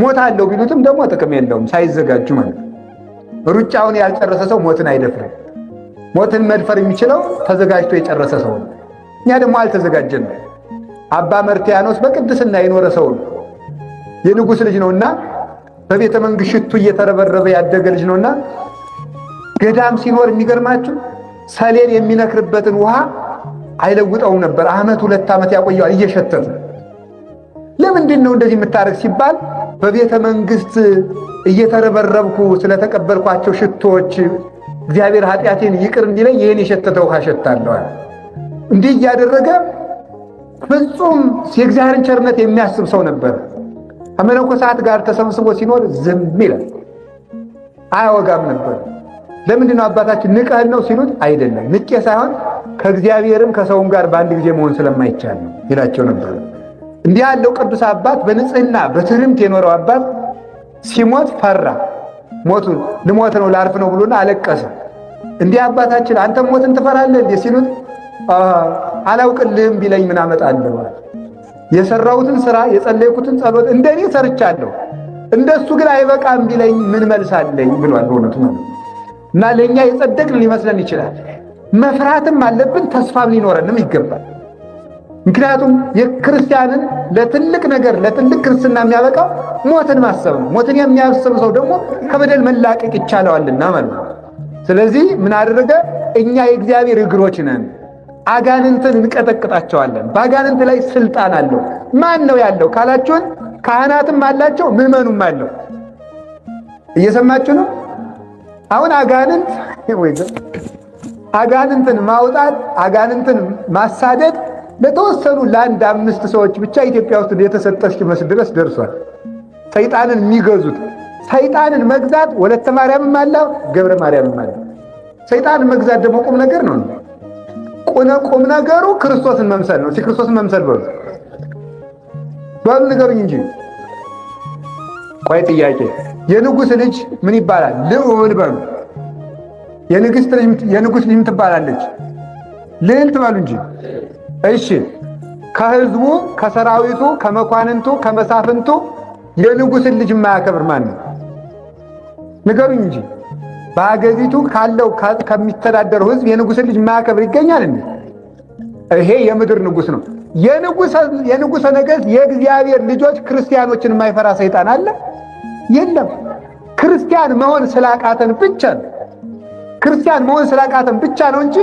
ሞት አለው ቢሉትም ደግሞ ጥቅም የለውም ሳይዘጋጁ ማለት ነው። ሩጫውን ያልጨረሰ ሰው ሞትን አይደፍርም። ሞትን መድፈር የሚችለው ተዘጋጅቶ የጨረሰ ሰው ነው። እኛ ደግሞ አልተዘጋጀንም። አባ መርትያኖስ በቅድስና የኖረ ሰው ነው። የንጉሥ ልጅ ነውና በቤተ መንግሥት ሽቱ እየተረበረበ ያደገ ልጅ ነውና ገዳም ሲኖር የሚገርማችሁ ሰሌን የሚነክርበትን ውሃ አይለውጠውም ነበር። ዓመት 2 ዓመት ያቆየዋል እየሸተተ። ለምንድን ነው እንደዚህ የምታረግ ሲባል በቤተ መንግሥት እየተረበረብኩ ስለተቀበልኳቸው ሽቶዎች እግዚአብሔር ኃጢአቴን ይቅር እንዲለኝ ይህን የሸተተ ውሃ ሸታለሁ። እንዲህ እያደረገ ፍጹም የእግዚአብሔርን ቸርነት የሚያስብ ሰው ነበር። ከመነኮሳት ጋር ተሰብስቦ ሲኖር ዝም ይላል፣ አያወጋም ነበር። ለምንድን ነው አባታችን ንቀህን ነው ሲሉት፣ አይደለም ንቄ ሳይሆን ከእግዚአብሔርም ከሰውም ጋር በአንድ ጊዜ መሆን ስለማይቻል ነው ይላቸው ነበር። እንዲህ ያለው ቅዱስ አባት በንጽህና በትህርምት የኖረው አባት ሲሞት ፈራ። ሞቱን ልሞት ነው ላርፍ ነው ብሎና አለቀሰ። እንዲህ አባታችን አንተም ሞትን ትፈራለህ እንዴ ሲሉት፣ አላውቅልህም ቢለኝ ምን አመጣለሁ? የሰራሁትን ስራ የጸለይኩትን ጸሎት እንደኔ ሰርቻለሁ፣ እንደሱ ግን አይበቃም ቢለኝ ምን መልሳለኝ ብሏል። በእውነቱ ማለት እና ለኛ የጸደቅን ሊመስለን ይችላል። መፍራትም አለብን፣ ተስፋም ሊኖረንም ይገባል። ምክንያቱም የክርስቲያንን ለትልቅ ነገር ለትልቅ ክርስትና የሚያበቃው ሞትን ማሰብ ነው። ሞትን የሚያስብ ሰው ደግሞ ከበደል መላቀቅ ይቻለዋልና ማለት ነው። ስለዚህ ምን አደረገ? እኛ የእግዚአብሔር እግሮች ነን፣ አጋንንትን እንቀጠቅጣቸዋለን። በአጋንንት ላይ ስልጣን አለው። ማን ነው ያለው ካላችሁን፣ ካህናትም አላቸው፣ ምዕመኑም አለው። እየሰማችሁ ነው? አሁን አጋንንትን ማውጣት አጋንንትን ማሳደድ ለተወሰኑ ለአንድ 5 ሰዎች ብቻ ኢትዮጵያ ውስጥ የተሰጠች መስል ድረስ ደርሷል። ሰይጣንን የሚገዙት ሰይጣንን መግዛት ወለተ ማርያምም አለ ገብረ ማርያምም አለ። ሰይጣንን መግዛት ደግሞ ቁም ነገር ነው። ቁም ነገሩ ክርስቶስን መምሰል ነው። ክርስቶስን መምሰል በሉ ንገሩኝ እንጂ። ቆይ ጥያቄ፣ የንጉሥ ልጅ ምን ይባላል? ልዑል በሉ። የንጉሥ ልጅ ትባላለች ልዕልት በሉ እንጂ። እሺ፣ ከህዝቡ ከሰራዊቱ ከመኳንንቱ ከመሳፍንቱ የንጉሥን ልጅ የማያከብር ማን ነው? ንገሩኝ እንጂ። በአገሪቱ ካለው ከሚተዳደረው ህዝብ የንጉሥን ልጅ የማያከብር ይገኛል እንዴ? ይሄ የምድር ንጉሥ ነው። የንጉሠ ነገሥት የእግዚአብሔር ልጆች ክርስቲያኖችን የማይፈራ ሰይጣን አለ? የለም። ክርስቲያን መሆን ስላቃተን ብቻ ነው። ክርስቲያን መሆን ስላቃተን ብቻ ነው እንጂ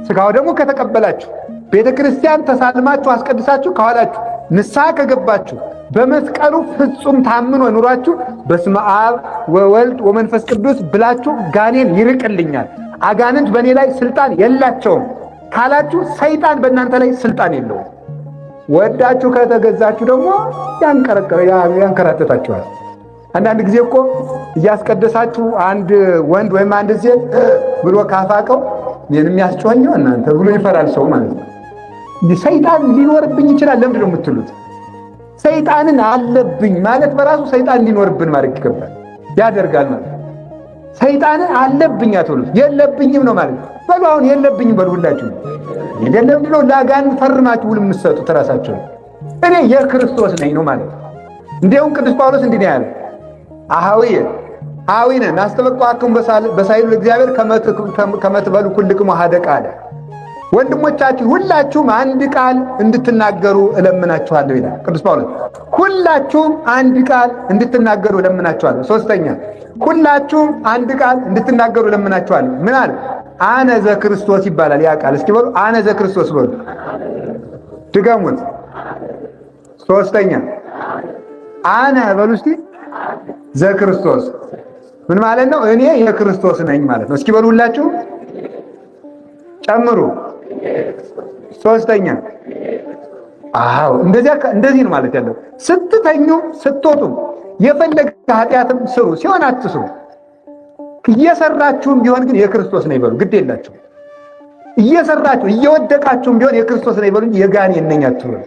ሥጋው ደግሞ ከተቀበላችሁ ቤተ ክርስቲያን ተሳልማችሁ አስቀድሳችሁ ከኋላችሁ ንስሐ ከገባችሁ በመስቀሉ ፍጹም ታምኖ ኑሯችሁ በስመ አብ ወወልድ ወመንፈስ ቅዱስ ብላችሁ ጋኔን ይርቅልኛል፣ አጋንንት በእኔ ላይ ስልጣን የላቸውም ካላችሁ ሰይጣን በእናንተ ላይ ስልጣን የለውም። ወዳችሁ ከተገዛችሁ ደግሞ ያንከራተታችኋል። አንዳንድ ጊዜ እኮ እያስቀደሳችሁ አንድ ወንድ ወይም አንድ ሴት ብሎ ካፋቀው እኔንም ያስጮኸኛው እናንተ ብሎ ይፈራል ሰው ማለት ነው። ሰይጣን ሊኖርብኝ ይችላል ለምንድን ነው የምትሉት? ሰይጣንን አለብኝ ማለት በራሱ ሰይጣን ሊኖርብን ማለት ይገባል ያደርጋል ማለት ነው። ሰይጣንን አለብኝ አትሉት የለብኝም ነው ማለት ነው። በሉ አሁን የለብኝም በሉ ሁላችሁ። የለም ብሎ ለአጋንንት ፈርማችሁ ሁሉ የምትሰጡት ራሳችሁ እኔ የክርስቶስ ነኝ ነው ማለት ነው። እንዲያውም ቅዱስ ጳውሎስ እንዲህ ነው ያለው አዊነ ናስተበቋኩም በሳይሉ እግዚአብሔር ከመትበሉ ኩልክሙ ሀደ ቃል ወንድሞቻችሁ ሁላችሁም አንድ ቃል እንድትናገሩ እለምናችኋለሁ ይላል ቅዱስ ጳውሎስ። ሁላችሁም አንድ ቃል እንድትናገሩ እለምናችኋለሁ። ሶስተኛ ሁላችሁም አንድ ቃል እንድትናገሩ እለምናችኋለሁ። ምን አለ? አነ ዘክርስቶስ ይባላል ያ ቃል። እስኪ በሉ አነ ዘክርስቶስ በሉ፣ ድገሙት። ሶስተኛ አነ በሉ እስቲ ዘክርስቶስ ምን ማለት ነው? እኔ የክርስቶስ ነኝ ማለት ነው። እስኪ በሉ ሁላችሁ ጨምሩ። ሶስተኛ አዎ እንደዚህ ነው ማለት ያለው። ስትተኙ ስትወጡ የፈለገ ኃጢአትም ስሩ ሲሆን አትስሩ። እየሰራችሁም ቢሆን ግን የክርስቶስ ነኝ በሉ፣ ግድ የላችሁ። እየሰራችሁ እየወደቃችሁም ቢሆን የክርስቶስ ነኝ በሉ እንጂ የጋኔን ነኝ አትበሉ።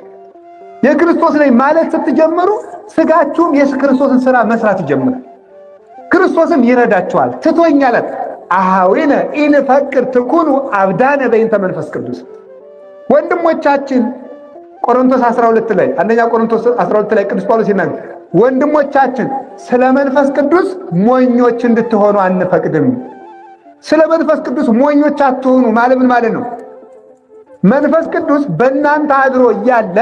የክርስቶስ ነኝ ማለት ስትጀምሩ ስጋችሁም የክርስቶስን ስራ መስራት ይጀምራል። ክርስቶስም ይረዳችኋል። ትቶኛለት አሃዊነ ኢንፈቅር ትኩኑ አብዳነ በእንተ መንፈስ ቅዱስ። ወንድሞቻችን ቆሮንቶስ 12 ላይ አንደኛ ቆሮንቶስ 12 ላይ ቅዱስ ጳውሎስ ይናገራል፣ ወንድሞቻችን ስለ መንፈስ ቅዱስ ሞኞች እንድትሆኑ አንፈቅድም። ስለ መንፈስ ቅዱስ ሞኞች አትሆኑ ማለት ምን ማለት ነው? መንፈስ ቅዱስ በእናንተ አድሮ እያለ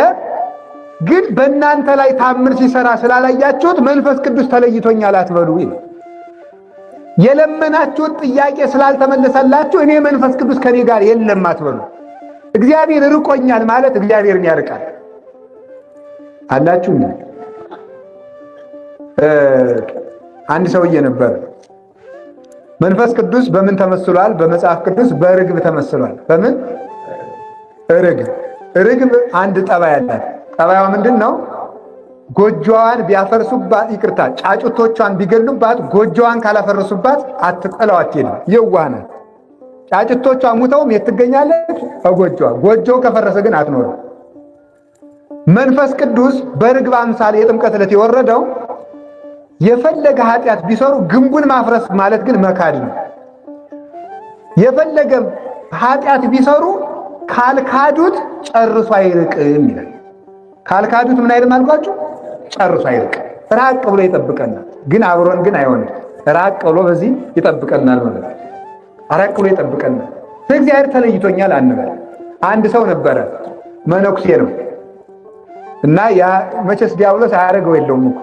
ግን በእናንተ ላይ ታምር ሲሰራ ስላላያችሁት መንፈስ ቅዱስ ተለይቶኛል አትበሉ ይላል። የለመናችሁት ጥያቄ ስላልተመለሰላችሁ እኔ መንፈስ ቅዱስ ከኔ ጋር የለም አትበሉ። እግዚአብሔር ርቆኛል ማለት እግዚአብሔርን ያርቃል አላችሁ። አንድ ሰውዬ ነበር። መንፈስ ቅዱስ በምን ተመስሏል? በመጽሐፍ ቅዱስ በርግብ ተመስሏል። በምን? ርግብ አንድ ጠባይ አላት። ጠባይዋ ምንድን ነው? ጎጆዋን ቢያፈርሱባት ይቅርታ፣ ጫጩቶቿን ቢገሉባት ጎጆዋን ካላፈረሱባት አትጥለው አትሄድም። የዋህ ናት። ጫጩቶቿ ሙተውም የት ትገኛለች? በጎጆዋ። ጎጆው ከፈረሰ ግን አትኖርም። መንፈስ ቅዱስ በርግብ አምሳል የጥምቀት ዕለት የወረደው የፈለገ ኃጢአት ቢሰሩ ግንቡን ማፍረስ ማለት ግን መካድ ነው። የፈለገ ኃጢአት ቢሰሩ ካልካዱት ጨርሶ አይርቅም ይላል። ካልካዱት ምን አይልም አልኳችሁ? ጨርሶ አይርቅም። ራቅ ብሎ ይጠብቀናል። ግን አብሮን ግን አይሆንም። ራቅ ብሎ በዚህ ይጠብቀናል ማለት ነው። ራቅ ብሎ ይጠብቀናል። እግዚአብሔር ተለይቶኛል አንበል። አንድ ሰው ነበረ፣ መነኩሴ ነው እና ያ መቼስ ዲያብሎስ አያደርገው የለውም እኮ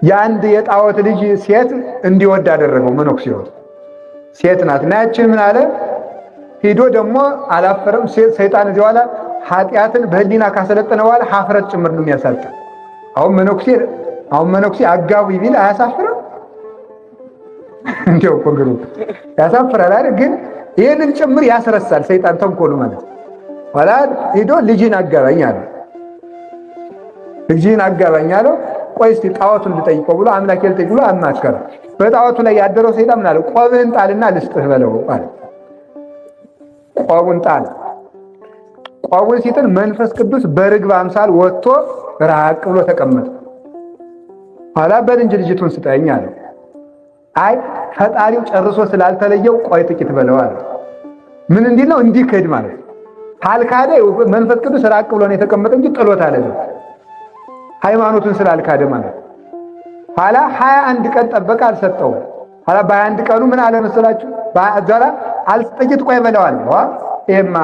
የአንድ የጣዖት ልጅ ሴት እንዲወድ አደረገው። መነኩሴው ሴት ናት እና ያችን ምን አለ ሄዶ ደግሞ አላፈረም። ሰይጣን እዚህ በኋላ ኃጢአትን በህሊና ካሰለጠነ በኋላ ሀፍረት ጭምር ነው የሚያሳጣ። አሁን መነኩሴ አጋቡ ቢል አያሳፍርም? እንዲያው እኮ ግሩ ያሳፍራል አይደል? ግን ይህንን ጭምር ያስረሳል ሰይጣን ተንኮሉ ማለት። ኋላ ሄዶ ልጅን አጋባኝ አለ። ልጅን አጋባኝ አለው። ቆይ እስቲ ጣዖቱን ልጠይቀው ብሎ አምላክ ልጠይቅ ብሎ አማከረ። በጣዖቱ ላይ ያደረው ሰይጣን ምን አለ? ቆብህን ጣልና ልስጥህ በለው አለ። ቆቡን ጣል። ቆቡን ሲጥል መንፈስ ቅዱስ በርግብ አምሳል ወጥቶ ራቅ ብሎ ተቀመጠ። ኋላ በል እንጂ ልጅቱን ስጠኝ አለ። አይ ፈጣሪው ጨርሶ ስላልተለየው ቆይ ጥቂት በለው አለ። ምን እንዲል ነው? እንዲክድ ማለት ካልካደ መንፈስ ቅዱስ ራቅ ብሎ ነው የተቀመጠ እንጂ ጥሎት አይደለም። ሃይማኖቱን ስላልካደ ማለት። ኋላ 21 ቀን ጠበቀ፣ አልሰጠውም። ኋላ በ21 ቀኑ ምን አለ መሰላችሁ? ባዛራ አልጥቂት ቆይ በለዋል። ይሄማ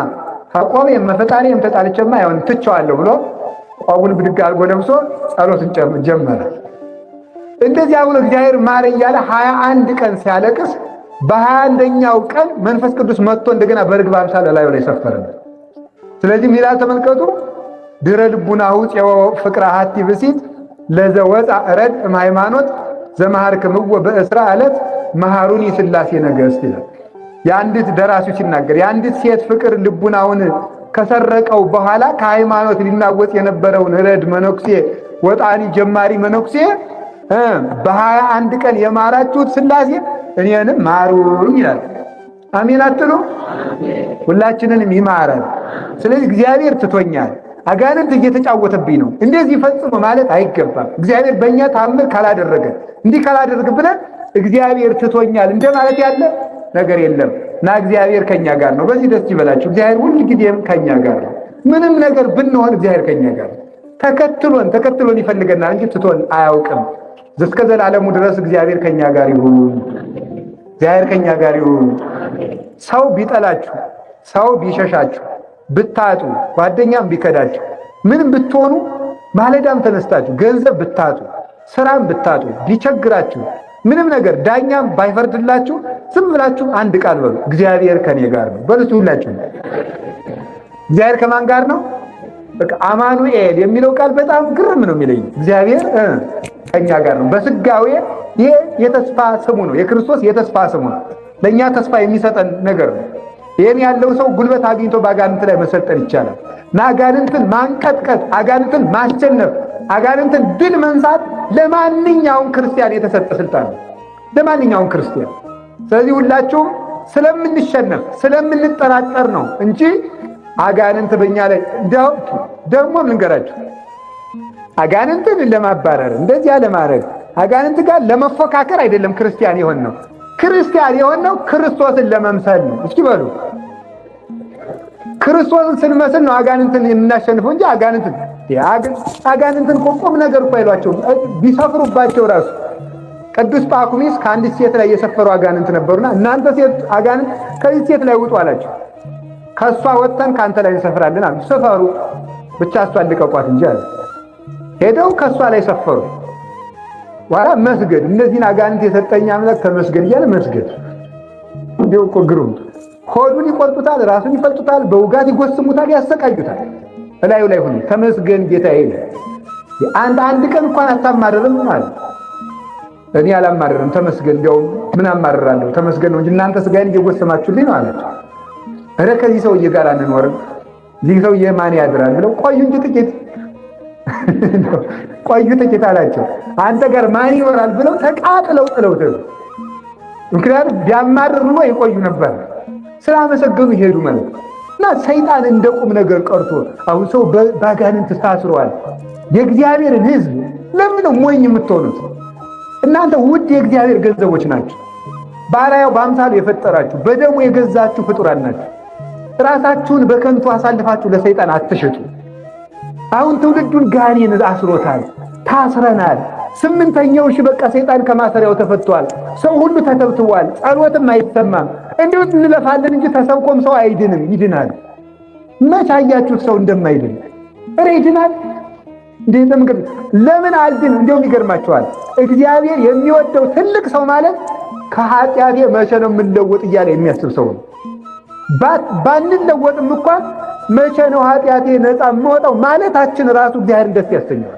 ከቆብ የመፈጣሪ የምተጣልቸማ አይሆን ትቸዋለሁ ብሎ ቆቡን ብድግ አድርጎ ለብሶ ጸሎትን ጀመረ። እንደዚያ ብሎ እግዚአብሔር ማረኝ እያለ 21 ቀን ሲያለቅስ በ21ኛው ቀን መንፈስ ቅዱስ መጥቶ እንደገና በርግብ አምሳል ላዩ ላይ ሰፈረበት። ስለዚህ ሚላ ተመልከቱ ድረ ልቡናሁ ፄወ ፍቅረ ሀቲ ብሲት ለዘወፃ ረድ ሃይማኖት ዘመሃርክምዎ በእስራ ዕለት መሃሩኒ ሥላሴ ነገሥት ይላል። የአንዲት ደራሲው ሲናገር የአንዲት ሴት ፍቅር ልቡናውን ከሰረቀው በኋላ ከሃይማኖት ሊናወጥ የነበረውን ረድ መነኩሴ ወጣኒ ጀማሪ መነኩሴ በ21 ቀን የማራችሁት ሥላሴ እኔንም ማሩኝ ይላል። አሜን አትሉ? ሁላችንንም ይማራል። ስለዚህ እግዚአብሔር ትቶኛል፣ አጋንንት እየተጫወተብኝ ነው፣ እንደዚህ ፈጽሞ ማለት አይገባም። እግዚአብሔር በእኛ ታምር ካላደረገ እንዲህ ካላደረገ ብለን እግዚአብሔር ትቶኛል እንደማለት ያለ ነገር የለም እና እግዚአብሔር ከኛ ጋር ነው። በዚህ ደስ ይበላችሁ። እግዚአብሔር ሁል ጊዜም ከኛ ጋር ነው። ምንም ነገር ብንሆን እግዚአብሔር ከኛ ጋር ነው። ተከትሎን ይፈልገናል እንጂ ትቶን አያውቅም። እስከ ዘላለሙ ድረስ እግዚአብሔር ከኛ ጋር ይሁን። እግዚአብሔር ከኛ ጋር ይሁን። ሰው ቢጠላችሁ፣ ሰው ቢሸሻችሁ፣ ብታጡ፣ ጓደኛም ቢከዳችሁ፣ ምንም ብትሆኑ፣ ማለዳም ተነስታችሁ ገንዘብ ብታጡ፣ ስራም ብታጡ፣ ቢቸግራችሁ፣ ምንም ነገር ዳኛም ባይፈርድላችሁ ዝም ብላችሁ አንድ ቃል በሉ፣ እግዚአብሔር ከኔ ጋር ነው በሉት። ሁላችሁ እግዚአብሔር ከማን ጋር ነው? በቃ አማኑኤል የሚለው ቃል በጣም ግርም ነው የሚለኝ። እግዚአብሔር ከኛ ጋር ነው። በስጋዌ ይሄ የተስፋ ስሙ ነው። የክርስቶስ የተስፋ ስሙ ነው። ለኛ ተስፋ የሚሰጠን ነገር ነው። ይሄን ያለው ሰው ጉልበት አግኝቶ በአጋንንት ላይ መሰልጠን ይቻላል። አጋንንትን ማንቀጥቀጥ፣ አጋንንትን ማሸነፍ፣ አጋንንትን ድል መንሳት ለማንኛውም ክርስቲያን የተሰጠ ስልጣን ነው። ለማንኛውም ክርስቲያን። ስለዚህ ሁላችሁም ስለምንሸነፍ ስለምንጠራጠር ነው እንጂ አጋንንት በእኛ ላይ ደግሞ ልንገራችሁ፣ አጋንንትን ለማባረር እንደዚያ ለማድረግ አጋንንት ጋር ለመፎካከር አይደለም ክርስቲያን የሆን ነው። ክርስቲያን የሆነው ክርስቶስን ለመምሰል ነው። እስኪ በሉ ክርስቶስን ስንመስል ነው አጋንንትን የምናሸንፈው እንጂ አጋንንትን ቁም ነገር እኮ አይሏቸውም። ቢሰፍሩባቸው ራሱ ቅዱስ ጳኩሚስ ከአንዲት ሴት ላይ የሰፈሩ አጋንንት ነበሩና እናንተ ሴት አጋንንት ከዚህ ሴት ላይ ውጡ አላቸው። ከሷ ወጥተን ካንተ ላይ እንሰፍራለን አሉ። ሰፈሩ ብቻ እሷን ልቀቋት እንጂ አለ። ሄደው ከሷ ላይ ሰፈሩ። ዋላ መስገድ፣ እነዚህን አጋንንት የሰጠኝ አምላክ ተመስገድ እያለ መስገድ። እንዲሁ እኮ ግሩም። ሆዱን ይቆርጡታል፣ ራሱን ይፈልጡታል፣ በውጋት ይጎስሙታል፣ ያሰቃዩታል። እላዩ ላይ ሁሉ ተመስገን ጌታዬ ይላል። አንድ ቀን እንኳን አታማርርም ማለት እኔ አላማርርም ተመስገን፣ እንዲያውም ምን አማርራለሁ ተመስገን ነው እንጂ እናንተ ስጋዬን እየጎሰማችሁልኝ ነው አላቸው። ኧረ ከዚህ ሰውዬ ጋር አንኖርም፣ እዚህ ሰውዬ ማን ያድራል ብለው ቆዩ እንጂ ጥቂት ቆዩ ጥቂት አላቸው። አንተ ጋር ማን ይኖራል ብለው ተቃጥለው ጥለውት፣ ምክንያቱም ቢያማርር ኑሮ ይቆዩ ነበር። ስላመሰገኑ ይሄዱ ማለት እና ሰይጣን እንደ ቁም ነገር ቀርቶ አሁን ሰው ባጋንንት ታስሯል። የእግዚአብሔርን ሕዝብ ለምን ነው ሞኝ የምትሆኑት? እናንተ ውድ የእግዚአብሔር ገንዘቦች ናችሁ። ባሪያው በአምሳሉ የፈጠራችሁ በደሙ የገዛችሁ ፍጡራን ናችሁ። ራሳችሁን በከንቱ አሳልፋችሁ ለሰይጣን አትሽጡ። አሁን ትውልዱን ጋኔን አስሮታል፣ ታስረናል። 8ኛው ሺህ በቃ ሰይጣን ከማሰሪያው ተፈቷል። ሰው ሁሉ ተተብትቧል። ጸሎትም አይሰማም። እንዲሁ እንለፋለን እንጂ ተሰብኮም ሰው አይድንም። ይድናል። መች አያችሁት ሰው እንደማይድን? እረ ይድናል። ለምን አልድን? እንዲሁም ይገርማቸዋል። እግዚአብሔር የሚወደው ትልቅ ሰው ማለት ከኃጢአቴ መቼ ነው የምንለወጥ እያለ የሚያስብ ሰው ነው። ባንለወጥም እንኳን መቼ ነው ኃጢአቴ ነፃ የምወጣው ማለታችን ራሱ እግዚአብሔርን ደስ ያሰኘዋል።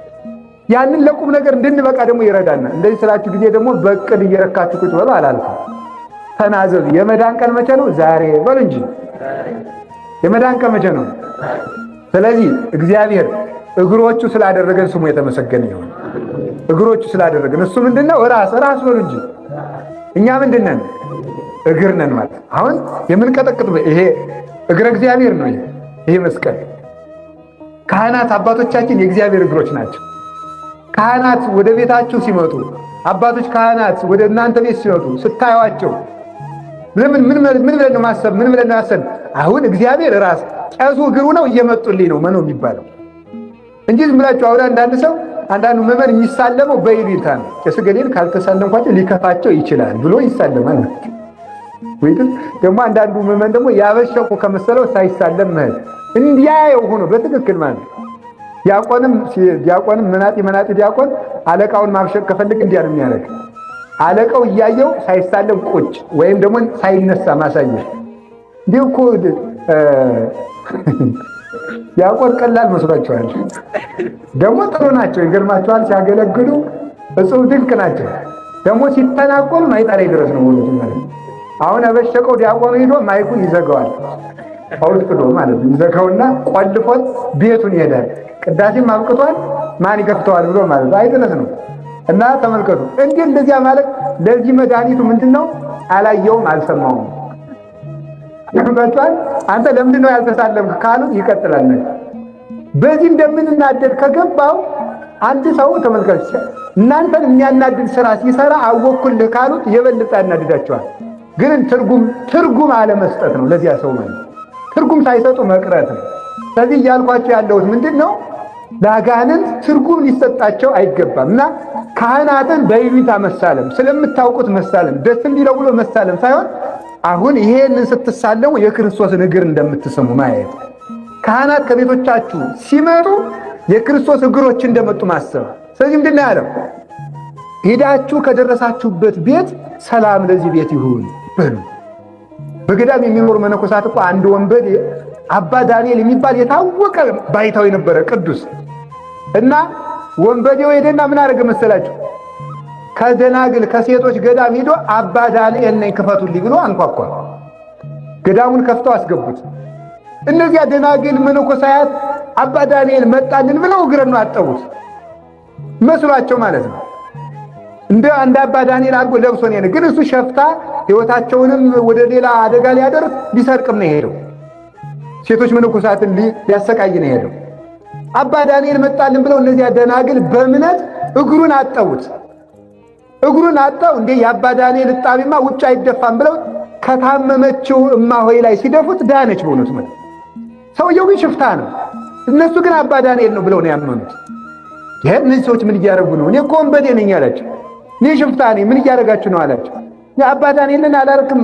ያንን ለቁም ነገር እንድንበቃ ደግሞ ይረዳናል። እንደዚህ ስላችሁ ጊዜ ደግሞ በቅድ እየረካችሁ ቁጭ በሉ አላልኩም። ተናዘዙ። የመዳን ቀን መቼ ነው? ዛሬ በሉ እንጂ የመዳን ቀን መቼ ነው? ስለዚህ እግዚአብሔር እግሮቹ ስላደረገን ስሙ የተመሰገነ ይሁን። እግሮቹ ስላደረገን እሱ ምንድነው? ራስ በሉ እንጂ እኛ ምንድነን? እግር ነን ማለት። አሁን የምንቀጠቅጥ ይሄ እግረ እግዚአብሔር ነው። ይሄ መስቀል ካህናት አባቶቻችን የእግዚአብሔር እግሮች ናቸው። ካህናት ወደ ቤታችሁ ሲመጡ፣ አባቶች ካህናት ወደ እናንተ ቤት ሲመጡ ስታዩዋቸው ምን ብለን ነው ማሰብ? ምን ብለን ነው ማሰብ? አሁን እግዚአብሔር ራስ ቄሱ እግሩ ነው እየመጡልኝ ነው መኖ የሚባለው እንጂ ዝም ብላችሁ አሁን አንዳንዱ ምዕመን የሚሳለመው በይሉኝታ ነው። ቄስ ገሌን ካልተሳለምኳቸው ሊከፋቸው ይችላል ብሎ ይሳለማል። ወይስ ደግሞ አንዳንዱ ምዕመን ደግሞ ያበሸቁ ከመሰለው ሳይሳለም መሄድ እንዲያየው ሆኖ በትክክል ማለት ዲያቆንም መናጢ ዲያቆን አለቃውን ማብሸቅ ከፈልግ እንዲያ ነው የሚያደርግ። አለቃው እያየው ሳይሳለም ቁጭ ወይም ደግሞ ሳይነሳ ማሳየት። እንዲሁ እኮ ዲያቆን ቀላል መስሏቸዋል። ደግሞ ጥሩ ናቸው፣ ይገርማቸዋል። ሲያገለግሉ እጹብ ድንቅ ናቸው። ደግሞ ሲተናቆል ማይጣ ላይ ድረስ ነው ወሉት ማለት። አሁን አበሸቀው ዲያቆኑ ሄዶ ማይኩን ይዘጋዋል። አውጥቶ ማለት ነው ይዘጋውና ቆልፎት ቤቱን ይሄዳል። ቅዳሴም አብቅቷል ማን ይከፍተዋል ብሎ ማለት ነው አይደለም ነው። እና ተመልከቱ እንዴ እንደዚያ ማለት ለዚህ መድኃኒቱ ምንድነው? አላየውም አልሰማውም። ይባላል አንተ ለምንድን ነው ያልተሳለምክ ካሉት ይቀጥላል። በዚህ እንደምንናደድ ከገባው አንድ ሰው ተመልከቱ እናንተን የሚያናድድ ስራ ሲሰራ አወኩልህ ካሉት የበለጠ ያናድዳቸዋል። ግን ትርጉም አለመስጠት ነው ለዚያ ሰው ማለት ትርጉም ሳይሰጡ መቅረት ነው። ስለዚህ እያልኳቸው ያለሁት ምንድነው? ለአጋንንት ትርጉም ሊሰጣቸው አይገባም። እና ካህናትን በይሉኝታ መሳለም ስለምታውቁት መሳለም ደስ እንዲለው ብሎ መሳለም ሳይሆን አሁን ይሄንን ስትሳለሙ የክርስቶስን እግር እንደምትስሙ ማየት። ካህናት ከቤቶቻችሁ ሲመጡ የክርስቶስ እግሮች እንደመጡ ማሰብ። ስለዚህ ምንድነው ያለው? ሄዳችሁ ከደረሳችሁበት ቤት ሰላም ለዚህ ቤት ይሁን በሉ። በገዳም የሚኖሩ መነኮሳት እኮ አንድ ወንበዴ አባ ዳንኤል የሚባል የታወቀ ባይታዊ ነበረ ቅዱስ እና ወንበዴው ሄደና ምን አደረገ መሰላችሁ? ከደናግል ከሴቶች ገዳም ሄዶ አባ ዳንኤል ነኝ ክፈቱልኝ ብሎ አንኳኳ። ገዳሙን ከፍተው አስገቡት። እነዚያ ደናግል መነኮሳያት አባ ዳንኤል መጣልን ብለው እግረን አጠቡት መስሏቸው ማለት ነው። እንደ አንድ አባ ዳንኤል አድርጎ ለብሶ ነው። ግን እሱ ሸፍታ ሕይወታቸውንም ወደ ሌላ አደጋ ሊያደርስ ሊሰርቅም ነው የሄደው። ሴቶች መነኮሳትን ሊያሰቃይ ነው የሄደው። አባ ዳንኤል መጣልን ብለው እነዚያ ደናግል በእምነት እግሩን አጠቡት። እግሩን አጠው እንዴ የአባ ዳንኤል እጣቢማ ውጭ አይደፋም ብለው ከታመመችው እማሆይ ላይ ሲደፉት ዳነች። በእውነቱ ማለት ሰውየው ግን ሽፍታ ነው። እነሱ ግን አባ ዳንኤል ነው ብለው ነው ያመኑት። እነዚህ ሰዎች ምን እያደረጉ ነው? እኔ እኮ ወንበዴ ነኝ አላቸው። እኔ ሽፍታ ነኝ ምን እያደረጋችሁ ነው አላቸው። አባ ዳንኤልን አላልክም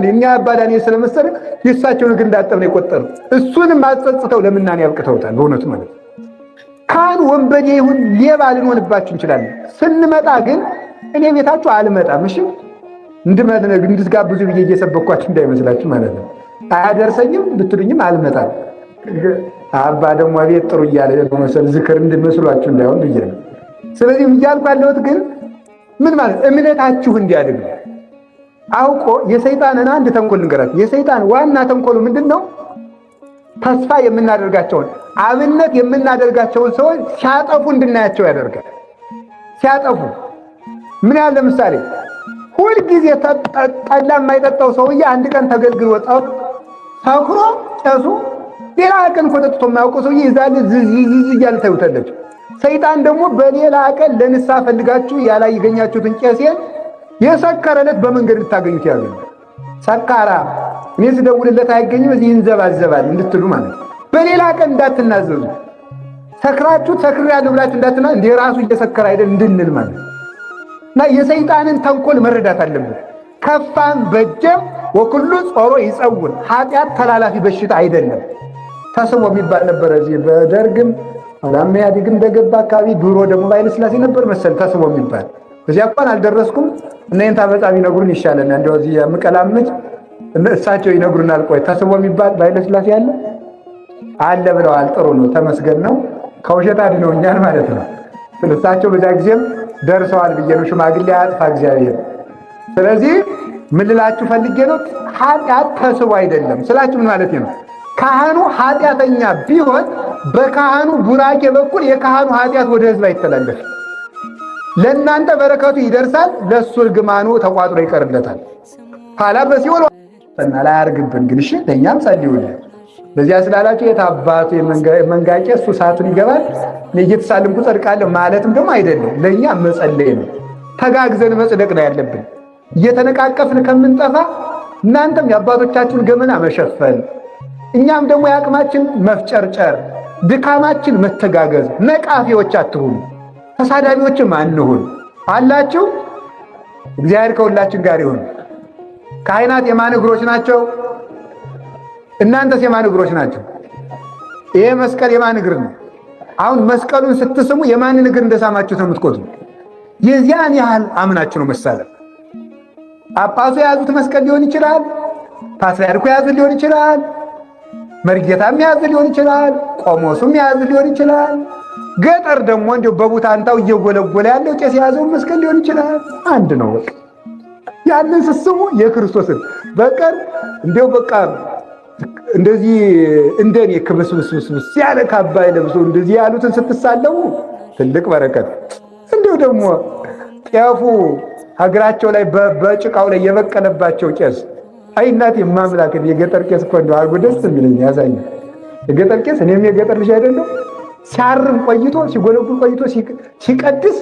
እኛ አባ ዳንኤል ስለመሰለ የእሳቸውን እግር እንዳጠብ ነው የቆጠሩ። እሱንም አጸጽተው ለምናኔ ያብቅተውታል። በእውነቱ ማለት ካህን ወንበዴ ይሁን ሌባ ልንሆንባችሁ እንችላለን። ስንመጣ ግን እኔ ቤታችሁ አልመጣም። እሺ እንድትጋብዙ ብዬ እየሰበኳችሁ እንዳይመስላችሁ ማለት ነው። አያደርሰኝም ብትሉኝም አልመጣም። አባ ደግሞ ቤት ጥሩ እያለ መሰል ዝክር እንድመስሏችሁ እንዳይሆን ብዬ ነው። ስለዚህ እያልኩ ያለሁት ግን ምን ማለት እምነታችሁ እንዲያድግ አውቆ የሰይጣንን አንድ ተንኮል ልንገራችሁ። የሰይጣን ዋና ተንኮሉ ምንድነው? ተስፋ የምናደርጋቸውን አብነት የምናደርጋቸውን ሰዎች ሲያጠፉ እንድናያቸው ያደርጋል። ሲያጠፉ ምን ያህል ለምሳሌ ሁልጊዜ ጠላ የማይጠጣው ሰውዬ አንድ ቀን ተገልግሎ ወጣው ሰክሮ ጨሱ ሌላ ቀን ኮተቶ የማያውቀው ሰውዬ ይዛል ዝዝ እያለ ታዩታላችሁ። ሰይጣን ደግሞ በሌላ ቀን ለንስሐ ፈልጋችሁ ያላገኛችሁትን ቄሴን የሰከረለት በመንገድ ልታገኙት ያገኙ ሰካራ እኔ ስደውልለት አይገኝም እዚህ ይንዘባዘባል እንድትሉ ማለት ነው። በሌላ ቀን እንዳትናዘዙ ሰክራችሁ ሰክሬያለሁ ብላችሁ እንዳትና እንደ ራሱ እየሰከረ አይደል እንድንል ማለት ነው። እና የሰይጣንን ተንኮል መረዳት አለብን። ከፋም በጀም ወኩሉ ጾሮ ይጸውር ኃጢአት ተላላፊ በሽታ አይደለም። ተስቦ የሚባል ነበር እዚህ በደርግም አላማ ያዲግም በገባ አካባቢ ድሮ ደግሞ ባይለ ስላሴ ነበር መሰል ተስቦ የሚባል እዚያ እንኳን አልደረስኩም። እነንታ በጣም ይነግሩን ይሻለና እንደው እዚህ የምቀላምጥ እሳቸው ይነግሩናል። ቆይ ተስቦ የሚባል ባይለ ስላሴ አለ ብለዋል። ጥሩ ነው ተመስገን ነው። ከውሸት አድነውኛል ማለት ነው። እሳቸው በዛ ጊዜም ደርሰዋል ብዬ ነው። ሽማግሌ አጥፋ እግዚአብሔር። ስለዚህ ምን ልላችሁ ፈልጌ ነው ኃጢአት ተስቦ አይደለም ስላችሁ ምን ማለት ነው? ካህኑ ኃጢአተኛ ቢሆን በካህኑ ቡራኬ በኩል የካህኑ ኃጢአት ወደ ሕዝብ አይተላለፍ። ለእናንተ በረከቱ ይደርሳል፣ ለሱ እርግማኑ ተቋጥሮ ይቀርለታል። ኋላ በሲኦል ላይ አርግብን ግን እሺ ለኛም ጸልዩልን። በዚያ ስላላችሁ የታባቱ መንጋቄ እሱ ሰዓቱን ይገባል እየተሳልምኩ ጸድቃለሁ ማለትም ደግሞ አይደለም። ለኛ መጸለይ ነው። ተጋግዘን መጽደቅ ነው ያለብን። እየተነቃቀፍን ከምንጠፋ እናንተም የአባቶቻችሁን ገመና መሸፈን እኛም ደግሞ የአቅማችን መፍጨርጨር ድካማችን መተጋገዝ። ነቃፊዎች አትሁኑ፣ ተሳዳቢዎችም አንሁን አላችሁ። እግዚአብሔር ከሁላችን ጋር ይሁን። ካህናት የማን እግሮች ናቸው? እናንተስ የማን እግሮች ናቸው? ይሄ መስቀል የማን እግር ነው? አሁን መስቀሉን ስትስሙ የማንን እግር እንደሳማችሁት ነው የምትቆጥሩ። የዚያን ያህል አምናችሁ ነው መሳለም። ጳጳሱ የያዙት መስቀል ሊሆን ይችላል፣ ፓትርያርኩ የያዙት ሊሆን ይችላል፣ መርጌታም የያዙት ሊሆን ይችላል፣ ቆሞሱም የያዙት ሊሆን ይችላል። ገጠር ደግሞ እንደው በቡታንታው እየጎለጎለ ያለው ቄስ የያዘውን መስቀል ሊሆን ይችላል። አንድ ነው በቃ። ያንን ስትስሙ የክርስቶስን በቀር እንደው በቃ እንደዚህ እንደኔ ክብስብስብስ ያለ ካባ ለብሶ እንደዚህ ያሉትን ስትሳለሙ ትልቅ በረከት። እንዲሁ ደግሞ ጤፉ ሀገራቸው ላይ በጭቃው ላይ የበቀለባቸው ቄስ አይ እናቴ የማምላክን የገጠር ቄስ እኮ እንደው አርጎ ደስ የሚለኝ ያሳየኝ የገጠር ቄስ እኔም የገጠር ልጅ አይደለም። ሲያርም ቆይቶ ሲጎለጉል ቆይቶ ሲቀድስ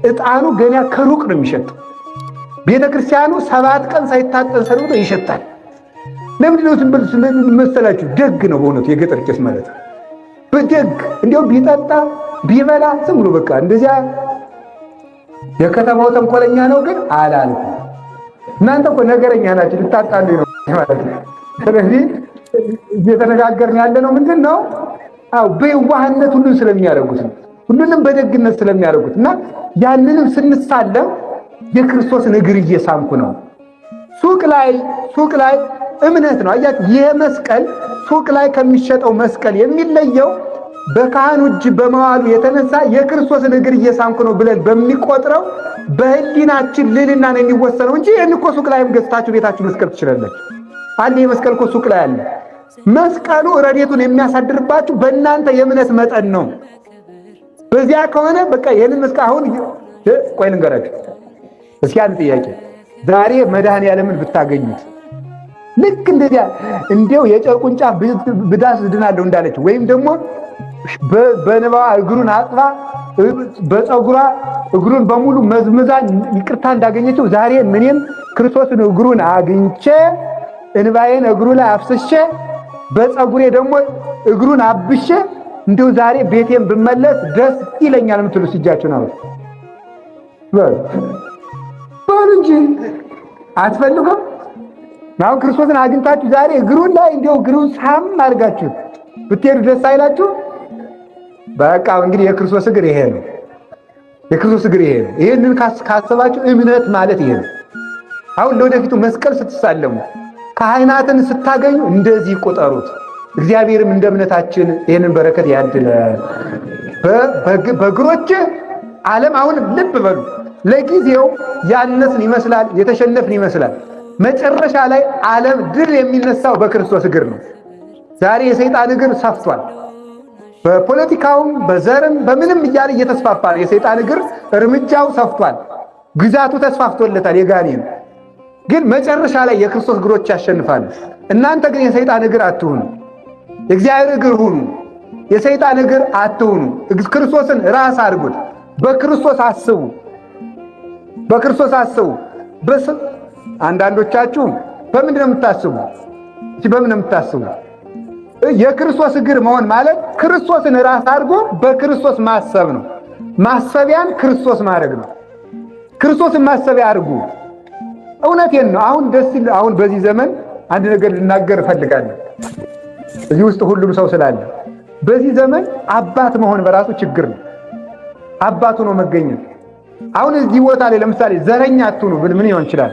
ዕጣኑ ገና ከሩቅ ነው የሚሸጠው። ቤተክርስቲያኑ 7 ቀን ሳይታጠን ሰርቶ ይሸጣል። ለምንድን ነው መሰላችሁ? ደግ ነው በእውነቱ የገጠር ቄስ ማለት በደግ እንዲያው ቢጠጣ ቢበላ ዝም ብሎ በቃ እንደዚያ። የከተማው ተንኮለኛ ነው ግን አላልኩም። እናንተ እኮ ነገረኛ ናችሁ፣ ልታጣሉ ነው ማለት ነው። ስለዚህ እየተነጋገርን ያለ ነው ምንድን ነው? አው በየዋህነት ሁሉን ስለሚያደርጉት ነው፣ ሁሉንም በደግነት ስለሚያደርጉት እና ያንንም ስንሳለም የክርስቶስን እግር እየሳምኩ ነው። ሱቅ ላይ እምነት ነው። አያት የመስቀል ሱቅ ላይ ከሚሸጠው መስቀል የሚለየው በካህኑ እጅ በመዋሉ የተነሳ የክርስቶስን እግር እየሳምኩ ነው ብለን በሚቆጥረው በህሊናችን ልልና ነው የሚወሰነው እንጂ ይህን እኮ ሱቅ ላይም ገዝታችሁ ቤታችሁ መስቀል ትችላላችሁ። አለ የመስቀል እኮ ሱቅ ላይ አለ። መስቀሉ ረድኤቱን የሚያሳድርባችሁ በእናንተ የእምነት መጠን ነው። በዚያ ከሆነ በቃ ይህንን መስቀል አሁን ቆይ ልንገራችሁ እስኪ አንድ ጥያቄ። ዛሬ መድኃኔዓለምን ብታገኙት ልክ እንደዚያ እንዲያው የጨርቁን ጫፍ ብዳስ ድናለሁ እንዳለችው ወይም ደግሞ በንባዋ እግሩን አጥባ በፀጉሯ እግሩን በሙሉ መዝምዛ ይቅርታ እንዳገኘችው ዛሬ ምንም ክርስቶስን እግሩን አግኝቼ እንባዬን እግሩ ላይ አፍስሼ በፀጉሬ ደግሞ እግሩን አብሼ እንደው ዛሬ ቤቴን ብመለስ ደስ ይለኛል የምትሉ እጃችሁን አውጡ በሉ እንጂ አትፈልጉም? አሁን ክርስቶስን አግኝታችሁ ዛሬ እግሩን ላይ እንደው እግሩን ሳም አድርጋችሁ ብትሄዱ ደስ አይላችሁ? በቃ እንግዲህ የክርስቶስ እግር ይሄ ነው። የክርስቶስ እግር ይሄ ነው። ይሄንን ካሰባችሁ እምነት ማለት ይሄ ነው። አሁን ለወደፊቱ መስቀል ስትሳለሙ ካህናትን ስታገኙ እንደዚህ ቆጠሩት። እግዚአብሔርም እንደ እምነታችን ይሄንን በረከት ያድለ። በእግሮች ዓለም አሁን ልብ በሉ ለጊዜው ያነስን ይመስላል፣ የተሸነፍን ይመስላል። መጨረሻ ላይ ዓለም ድል የሚነሳው በክርስቶስ እግር ነው። ዛሬ የሰይጣን እግር ሰፍቷል። በፖለቲካውም በዘርም በምንም እያለ እየተስፋፋ ነው። የሰይጣን እግር እርምጃው ሰፍቷል፣ ግዛቱ ተስፋፍቶለታል። የጋኔን ግን መጨረሻ ላይ የክርስቶስ እግሮች ያሸንፋሉ። እናንተ ግን የሰይጣን እግር አትሁኑ፣ የእግዚአብሔር እግር ሁኑ። የሰይጣን እግር አትሁኑ። ክርስቶስን ራስ አድርጉት። በክርስቶስ አስቡ፣ በክርስቶስ አስቡ። አንዳንዶቻችሁ በምንድን ነው የምታስቡ? በምን ነው የምታስቡ? የክርስቶስ እግር መሆን ማለት ክርስቶስን ራስ አድርጎ በክርስቶስ ማሰብ ነው። ማሰቢያን ክርስቶስ ማድረግ ነው። ክርስቶስን ማሰቢያ አድርጉ። እውነቴን ነው። አሁን በዚህ ዘመን አንድ ነገር ልናገር እፈልጋለሁ። እዚህ ውስጥ ሁሉም ሰው ስላለ በዚህ ዘመን አባት መሆን በራሱ ችግር ነው። አባቱ ነው መገኘት። አሁን እዚህ ቦታ ላይ ለምሳሌ ዘረኛ አትሁኑ ብል ምን ይሆን ይችላል?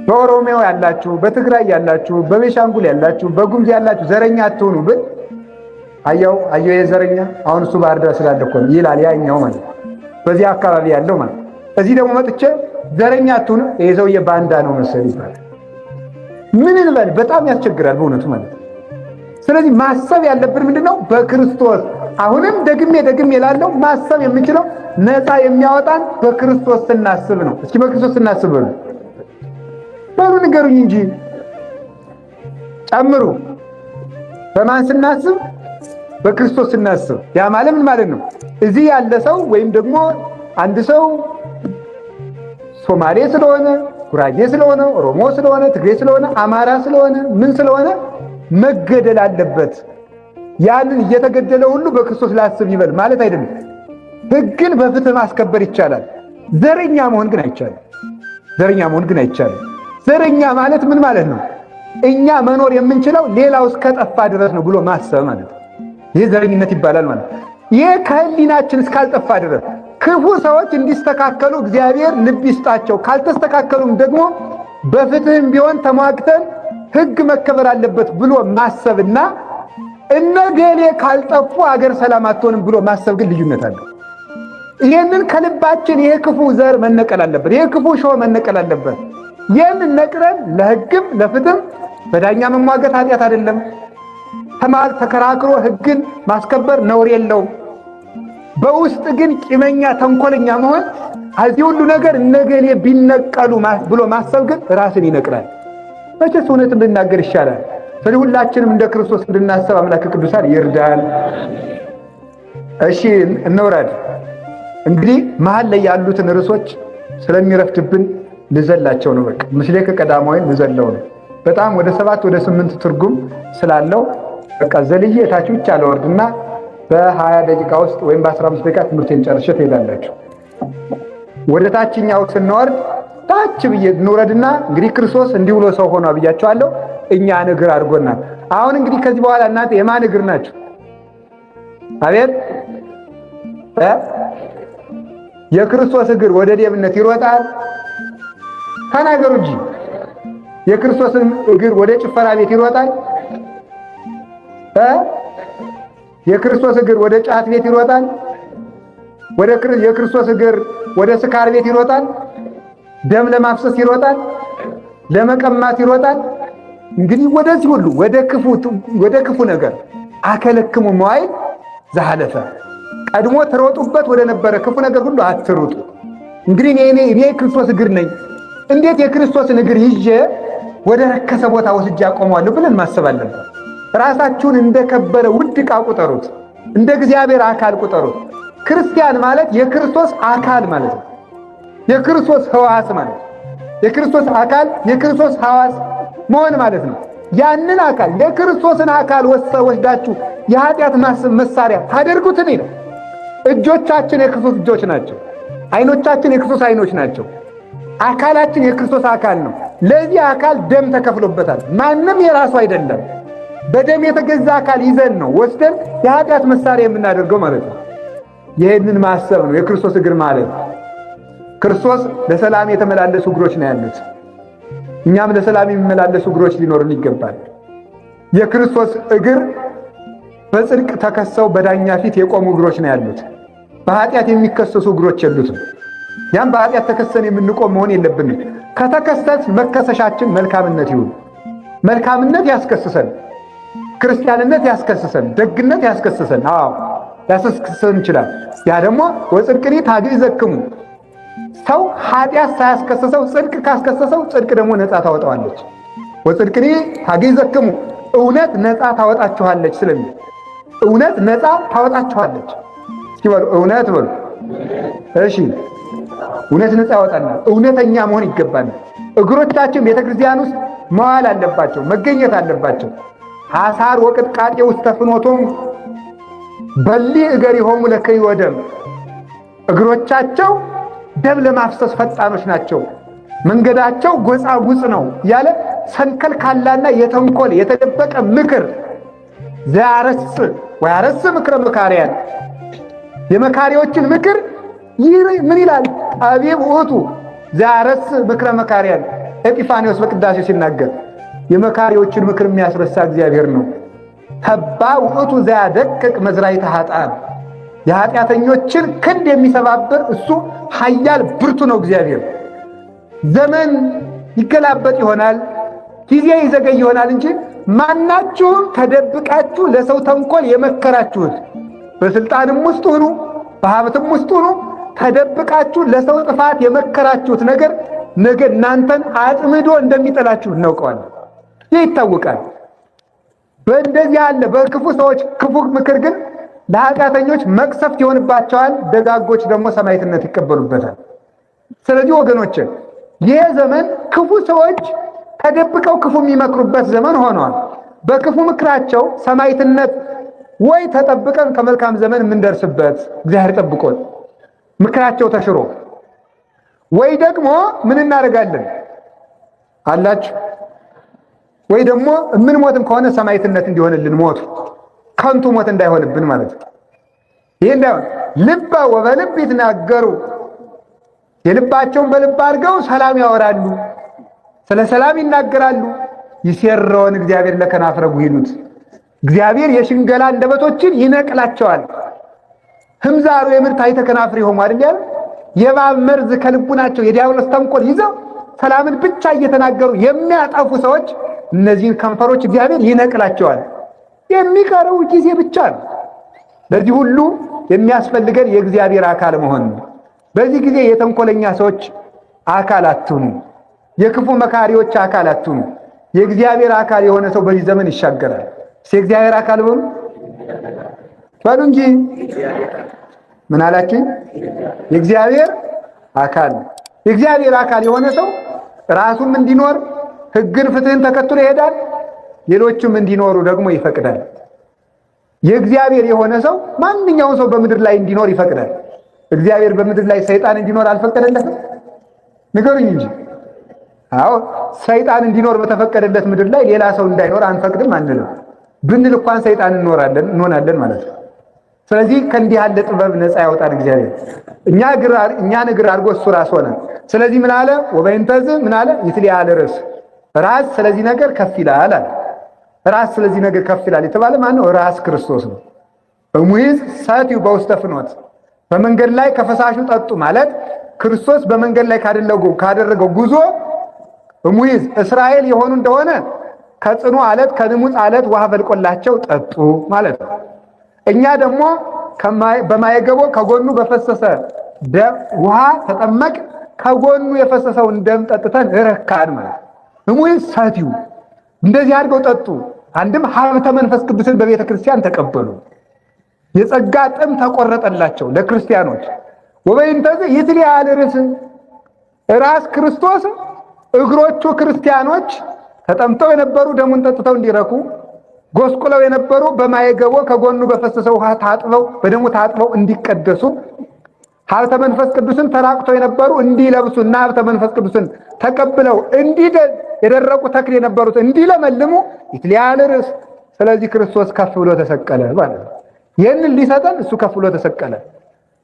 በኦሮሚያው ያላችሁ፣ በትግራይ ያላችሁ፣ በቤሻንጉል ያላችሁ፣ በጉምዝ ያላችሁ ዘረኛ አትሁኑ ብል አየው የዘረኛ አሁን እሱ ባህር ዳር ስላለ እኮ ይላል ያኛው ማለት በዚህ አካባቢ ያለው ማለት። እዚህ ደግሞ መጥቼ ዘረኛ አትሁኑ ይሄ ሰውዬ ባንዳ ነው መሰለኝ ይባላል። ምን እንበል? በጣም ያስቸግራል በእውነቱ ማለት። ስለዚህ ማሰብ ያለብን ምንድነው? በክርስቶስ አሁንም ደግሜ እላለሁ ማሰብ የምንችለው ነፃ የሚያወጣን በክርስቶስ ስናስብ ነው። እስኪ በክርስቶስ ስናስብ በሉ ንገሩኝ እንጂ ጨምሩ። በማን ስናስብ? በክርስቶስ ስናስብ። ያ ማለት ምን ማለት ነው? እዚህ ያለ ሰው ወይም ደግሞ አንድ ሰው ሶማሌ ስለሆነ፣ ጉራጌ ስለሆነ፣ ኦሮሞ ስለሆነ፣ ትግሬ ስለሆነ፣ አማራ ስለሆነ፣ ምን ስለሆነ መገደል አለበት። ያንን እየተገደለ ሁሉ በክርስቶስ ላስብ ይበል ማለት አይደለም። ሕግን በፍትህ ማስከበር ይቻላል። ዘረኛ መሆን ግን አይቻልም። ዘረኛ ማለት ምን ማለት ነው? እኛ መኖር የምንችለው ሌላው እስከጠፋ ድረስ ነው ብሎ ማሰብ ማለት ነው። ይህ ዘረኝነት ይባላል ማለት ነው። ይህ ከህሊናችን እስካልጠፋ ድረስ ክፉ ሰዎች እንዲስተካከሉ እግዚአብሔር ልብ ይስጣቸው። ካልተስተካከሉም ደግሞ በፍትህም ቢሆን ተሟግተን ሕግ መከበር አለበት ብሎ ማሰብና እነገሌ ካልጠፉ አገር ሰላም አትሆንም ብሎ ማሰብ ግን ልዩነት አለ። ይሄንን ከልባችን ይሄ ክፉ ዘር መነቀል አለበት። ይሄ ክፉ ሾህ መነቀል አለበት። ይህንን ነቅረን ለሕግም ለፍትህም በዳኛ መሟገት ኃጢአት አይደለም። ተከራክሮ ሕግን ማስከበር ነውር የለውም። በውስጥ ግን ቂመኛ ተንኮለኛ መሆን እዚህ ሁሉ ነገር እነገሌ ቢነቀሉ ብሎ ማሰብ ግን ራስን ይነቅራል። መቼስ እውነትን ብናገር ይሻላል። ስለዚህ ሁላችንም እንደ ክርስቶስ እንድናስብ አምላክ ቅዱሳን ይርዳል። እሺ እንውረድ። እንግዲህ መሀል ላይ ያሉትን ርዕሶች ስለሚረፍድብን ልዘላቸው ነው። በቃ ምስሌከ ቀዳማዊ ልዘለው ነው። በጣም ወደ 7 ወደ 8 ትርጉም ስላለው በቃ ዘልዬ ታች ብቻ ለወርድና በ20 ደቂቃ ውስጥ ወይም በ15 ደቂቃ ትምህርቴን ጨርሼ ትሄዳላችሁ። ወደ ታችኛው ስንወርድ ታች ብዬ እንውረድና እንግዲህ ክርስቶስ እንዲህ ብሎ ሰው ሆኖ ብያቸዋለሁ። እኛን እግር አድርጎናል። አሁን እንግዲህ ከዚህ በኋላ እናንተ የማን እግር ናችሁ? አቤት የክርስቶስ እግር ወደ ዴብነት ይሮጣል? ተናገሩ እንጂ። የክርስቶስን እግር ወደ ጭፈራ ቤት ይሮጣል? የክርስቶስ እግር ወደ ጫት ቤት ይሮጣል? የክርስቶስ እግር ወደ ስካር ቤት ይሮጣል? ደም ለማፍሰስ ይሮጣል? ለመቀማት ይሮጣል? እንግዲህ ወደዚህ ሁሉ ወደ ክፉ ነገር አከለክሙ መዋዕል ዘሐለፈ ቀድሞ ትሮጡበት ወደ ነበረ ክፉ ነገር ሁሉ አትሩጡ። እንግዲህ እኔ የክርስቶስ እግር ነኝ፣ እንዴት የክርስቶስን እግር ይዤ ወደ ረከሰ ቦታ ወስጄ አቆመዋለሁ ብለን ማሰብ አለብን። ራሳችሁን እንደከበረ ውድ ዕቃ ቁጠሩት፣ እንደ እግዚአብሔር አካል ቁጠሩት። ክርስቲያን ማለት የክርስቶስ አካል ማለት ነው። የክርስቶስ ሕዋስ ማለት የክርስቶስ አካል የክርስቶስ ሕዋስ መሆን ማለት ነው። ያንን አካል የክርስቶስን አካል ወስዳችሁ የኃጢአት መሳሪያ ታደርጉት እኔ ነው። እጆቻችን የክርስቶስ እጆች ናቸው። ዓይኖቻችን የክርስቶስ ዓይኖች ናቸው። አካላችን የክርስቶስ አካል ነው። ለዚህ አካል ደም ተከፍሎበታል። ማንም የራሱ አይደለም። በደም የተገዛ አካል ይዘን ነው ወስደን የኃጢአት መሳሪያ የምናደርገው ማለት ነው። ይህንን ማሰብ ነው የክርስቶስ እግር ማለት። ክርስቶስ ለሰላም የተመላለሱ እግሮች ነው ያሉት። እኛም ለሰላም የሚመላለሱ እግሮች ሊኖሩን ይገባል። የክርስቶስ እግር በጽድቅ ተከሰው በዳኛ ፊት የቆሙ እግሮች ነው ያሉት። በኃጢአት የሚከሰሱ እግሮች የሉትም። ያም በኃጢአት ተከሰን የምንቆም መሆን የለብንም። ከተከሰስ መከሰሻችን መልካምነት ይሁን። መልካምነት ያስከስሰን፣ ክርስቲያንነት ያስከስሰን፣ ደግነት ያስከስሰን። አዎ ያስከስሰን ይችላል። ያ ደግሞ ወጽድቅኒ ታግዕዘክሙ ሰው ኃጢአት ሳያስከስሰው ጽድቅ ካስከሰሰው ጽድቅ ደግሞ ነፃ ታወጣዋለች። ወጽድቅኒ ታግዕዘክሙ እውነት ነፃ ታወጣችኋለች ስለሚል እውነት ነፃ ታወጣችኋለች። እስኪ በሉ እውነት በሉ። እሺ እውነት ነፃ ያወጣናል። እውነተኛ መሆን ይገባል። እግሮቻችን ቤተክርስቲያን ውስጥ መዋል አለባቸው፣ መገኘት አለባቸው። ሐሳር ወቅጥቃጤ ውስጥ ተፍኖቶም በሊ እገሪሆሙ ለከይ ወደም እግሮቻቸው ደም ለማፍሰስ ፈጣኖች ናቸው፣ መንገዳቸው ጎጻጉጽ ነው ያለ ሰንከልካላና የተንኮል የተደበቀ ምክር ዘያረስ ወያረስ ምክረ መካሪያን የመካሪዎችን ምክር ምን ይላል? ጠቢብ ውእቱ ዘያረስ ምክረ መካሪያን ኤጲፋንዮስ በቅዳሴ ሲናገር የመካሪዎችን ምክር የሚያስረሳ እግዚአብሔር ነው። ተባ ውእቱ ዘያደቅቅ መዝራዕተ ኃጥአን የኃጢአተኞችን ክንድ የሚሰባብር እሱ ኃያል ብርቱ ነው እግዚአብሔር። ዘመን ይገላበጥ ይሆናል፣ ጊዜ ይዘገይ ይሆናል እንጂ ማናችሁም ተደብቃችሁ ለሰው ተንኮል የመከራችሁት በስልጣንም ውስጥ ሁኑ በሀብትም ውስጥ ሁኑ ተደብቃችሁ ለሰው ጥፋት የመከራችሁት ነገር ነገ እናንተን አጥምዶ እንደሚጠላችሁ እናውቀዋለን። ይህ ይታወቃል። በእንደዚህ ያለ በክፉ ሰዎች ክፉ ምክር ግን ለኃጢአተኞች መቅሰፍት ይሆንባቸዋል፣ ደጋጎች ደግሞ ሰማዕትነት ይቀበሉበታል። ስለዚህ ወገኖች ይህ ዘመን ክፉ ሰዎች ተደብቀው ክፉ የሚመክሩበት ዘመን ሆኗል። በክፉ ምክራቸው ሰማዕትነት ወይ ተጠብቀን ከመልካም ዘመን የምንደርስበት እግዚአብሔር ጠብቆን ምክራቸው ተሽሮ ወይ ደግሞ ምን እናደርጋለን አላችሁ ወይ ደግሞ የምንሞትም ከሆነ ሰማዕትነት እንዲሆንልን ሞቱ ከንቱ ሞት እንዳይሆንብን ማለት ነው። ይሄ እንዳይሆን ልባ ወበልብ ይትናገሩ የልባቸውን በልብ አድርገው ሰላም ያወራሉ፣ ስለ ሰላም ይናገራሉ። ይሴረውን እግዚአብሔር ለከናፍረ ጉሂሉት እግዚአብሔር የሽንገላ አንደበቶችን ይነቅላቸዋል። ህምዛሩ የምርት አይተ ከናፍር ይሆሙ አይደል? የእባብ መርዝ ከልቡናቸው የዲያብሎስ ተንኮል ይዘው ሰላምን ብቻ እየተናገሩ የሚያጠፉ ሰዎች እነዚህን ከንፈሮች እግዚአብሔር ይነቅላቸዋል። የሚቀረው ጊዜ ብቻ ነው። ለዚህ ሁሉ የሚያስፈልገን የእግዚአብሔር አካል መሆን ነው። በዚህ ጊዜ የተንኮለኛ ሰዎች አካል አትሁኑ፣ የክፉ መካሪዎች አካል አትሁኑ። የእግዚአብሔር አካል የሆነ ሰው በዚህ ዘመን ይሻገራል። የእግዚአብሔር አካል በሉ እንጂ ምን አላችሁ? የእግዚአብሔር አካል። የእግዚአብሔር አካል የሆነ ሰው ራሱም እንዲኖር ሕግን ፍትህን ተከትሎ ይሄዳል፣ ሌሎችም እንዲኖሩ ደግሞ ይፈቅዳል። የእግዚአብሔር የሆነ ሰው ማንኛውም ሰው በምድር ላይ እንዲኖር ይፈቅዳል። እግዚአብሔር በምድር ላይ ሰይጣን እንዲኖር አልፈቀደለትም? ንገሩኝ እንጂ። አዎ ሰይጣን እንዲኖር በተፈቀደለት ምድር ላይ ሌላ ሰው እንዳይኖር አንፈቅድም አንልም። ብንል እንኳን ሰይጣን እንሆናለን ማለት ነው። ስለዚህ ከእንዲህ ያለ ጥበብ ነፃ ያወጣን እግዚአብሔር። እኛን እግር አድርጎ እሱ ራስ ሆነ። ስለዚህ ምን አለ? ወበይንተዝ ምን አለ? ይትሊአል ርእስ፣ ራስ ስለዚህ ነገር ከፍ ይላል አለ። ራስ ስለዚህ ነገር ከፍ ይላል የተባለ ማን ነው? ራስ ክርስቶስ ነው። በሙይዝ ሰትዩ በውስተ ፍኖት፣ በመንገድ ላይ ከፈሳሹ ጠጡ ማለት ክርስቶስ በመንገድ ላይ ካደረገው ጉዞ በሙይዝ እስራኤል የሆኑ እንደሆነ ከጽኑ አለት ከንሙፅ አለት ውሃ ፈልቆላቸው ጠጡ ማለት ነው። እኛ ደግሞ በማየገቦ ከጎኑ በፈሰሰ ውሃ ተጠመቅ፣ ከጎኑ የፈሰሰውን ደም ጠጥተን ረካን ማለት ነው። ሙይዝ ሰትዩ እንደዚህ አድርገው ጠጡ። አንድም ሀብተ መንፈስ ቅዱስን በቤተ ክርስቲያን ተቀበሉ። የጸጋ ጥም ተቆረጠላቸው ለክርስቲያኖች። ወበይንተዝ ይትሊአል ርእስ፣ ራስ ክርስቶስ እግሮቹ ክርስቲያኖች ተጠምተው የነበሩ ደሙን ጠጥተው እንዲረኩ፣ ጎስቁለው የነበሩ በማየገቦ ከጎኑ በፈሰሰ ውሃ ታጥበው በደሙ ታጥበው እንዲቀደሱ፣ ሀብተ መንፈስ ቅዱስን ተራቅተው የነበሩ እንዲለብሱ እና ሀብተ መንፈስ ቅዱስን ተቀብለው የደረቁ ተክል የነበሩት እንዲለመልሙ ይትሊአል ርእስ። ስለዚህ ክርስቶስ ከፍ ብሎ ተሰቀለ ማለት ነው። ይህንን ሊሰጠን እሱ ከፍ ብሎ ተሰቀለ።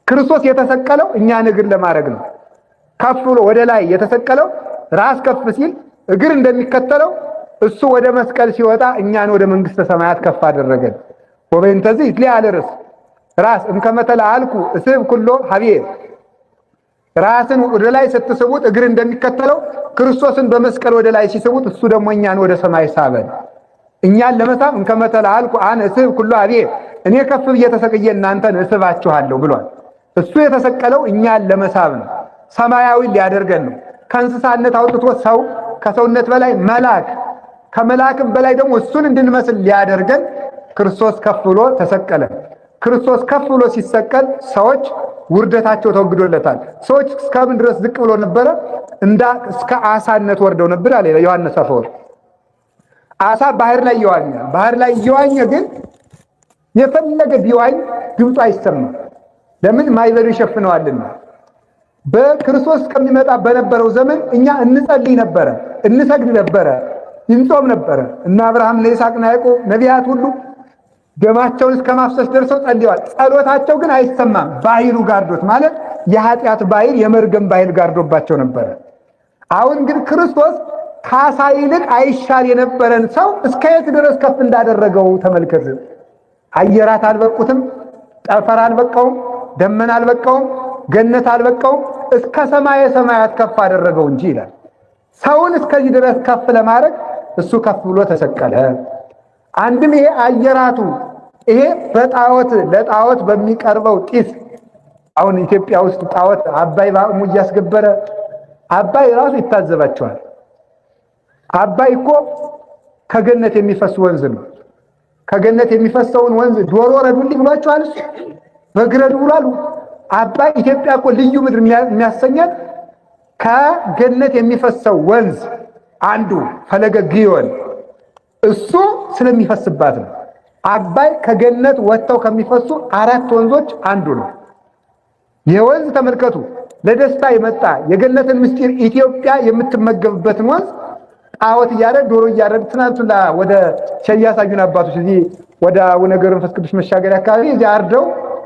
ክርስቶስ የተሰቀለው እኛን እግር ለማድረግ ነው። ከፍ ብሎ ወደ ላይ የተሰቀለው ራስ ከፍ ሲል እግር እንደሚከተለው እሱ ወደ መስቀል ሲወጣ እኛን ወደ መንግስተ ሰማያት ከፍ አደረገን። ወበይንተዝ ይትሊአል ርእስ፣ ራስ እምከመ ተለአልኩ እስብ ኩሎ ሀብዬ፣ ራስን ወደ ላይ ስትስቡት እግር እንደሚከተለው ክርስቶስን በመስቀል ወደ ላይ ሲስቡት እሱ ደግሞ እኛን ወደ ሰማይ ሳበን። እኛን ለመሳብ እምከመ ተለአልኩ አነ እስብ ኩሎ ሀብዬ፣ እኔ ከፍ ብዬ ተሰቅዬ እናንተን እስባችኋለሁ ብሏል። እሱ የተሰቀለው እኛን ለመሳብ ነው። ሰማያዊ ሊያደርገን ነው። ከእንስሳነት አውጥቶ ሰው፣ ከሰውነት በላይ መልአክ፣ ከመልአክም በላይ ደግሞ እሱን እንድንመስል ሊያደርገን ክርስቶስ ከፍ ብሎ ተሰቀለ። ክርስቶስ ከፍ ብሎ ሲሰቀል ሰዎች ውርደታቸው ተወግዶለታል። ሰዎች እስከምን ድረስ ዝቅ ብሎ ነበረ? እስከ አሳነት ወርደው ነበር አለ ዮሐንስ አፈወርቅ። አሳ ባህር ላይ ይዋኛል። ባህር ላይ እየዋኘ ግን የፈለገ ቢዋኝ ድምፁ አይሰማም። ለምን? ማይበሉ ይሸፍነዋልና። በክርስቶስ ከሚመጣ በነበረው ዘመን እኛ እንጸልይ ነበረ፣ እንሰግድ ነበረ፣ እንጾም ነበረ። እና አብርሃም ለይስሐቅ ያዕቆብ ነቢያት ሁሉ ደማቸውን እስከ ማፍሰስ ደርሰው ጸልየዋል። ጸሎታቸው ግን አይሰማም። ባሕሩ ጋርዶት ማለት የኃጢአት ባሕር የመርገም ባሕር ጋርዶባቸው ነበረ። አሁን ግን ክርስቶስ ካሳ ይልቅ አይሻል የነበረን ሰው እስከ የት ድረስ ከፍ እንዳደረገው ተመልከት። አየራት አልበቁትም፣ ጠፈር አልበቃውም፣ ደመና አልበቃውም፣ ገነት አልበቃውም፣ እስከ ሰማየ ሰማያት ከፍ አደረገው እንጂ ይላል። ሰውን እስከዚህ ድረስ ከፍ ለማድረግ እሱ ከፍ ብሎ ተሰቀለ። አንድም ይሄ አየራቱ ይሄ ለጣዖት በሚቀርበው ጢስ፣ አሁን ኢትዮጵያ ውስጥ ጣዖት አባይ ባሙ እያስገበረ አባይ ራሱ ይታዘባቸዋል። አባይ እኮ ከገነት የሚፈስ ወንዝ ነው። ከገነት የሚፈሰውን ወንዝ ዶሮ ረዱልኝ ብሏቸዋል። በግረዱ ብሏል። አባይ ኢትዮጵያ እኮ ልዩ ምድር የሚያሰኛት ከገነት የሚፈሰው ወንዝ አንዱ ፈለገ ግዮን እሱ ስለሚፈስባት ነው። አባይ ከገነት ወጥተው ከሚፈሱ 4 ወንዞች አንዱ ነው። ይህ ወንዝ ተመልከቱ፣ ለደስታ የመጣ የገነትን ምስጢር ኢትዮጵያ የምትመገብበትን ወንዝ ጣዖት እያደረግ ዶሮ እያደረግ ትናንትና ወደ ሸያሳዩን አባቶች እዚህ ወደ አቡነ ገብረ መንፈስ ቅዱስ መሻገሪያ አካባቢ እዚህ አርደው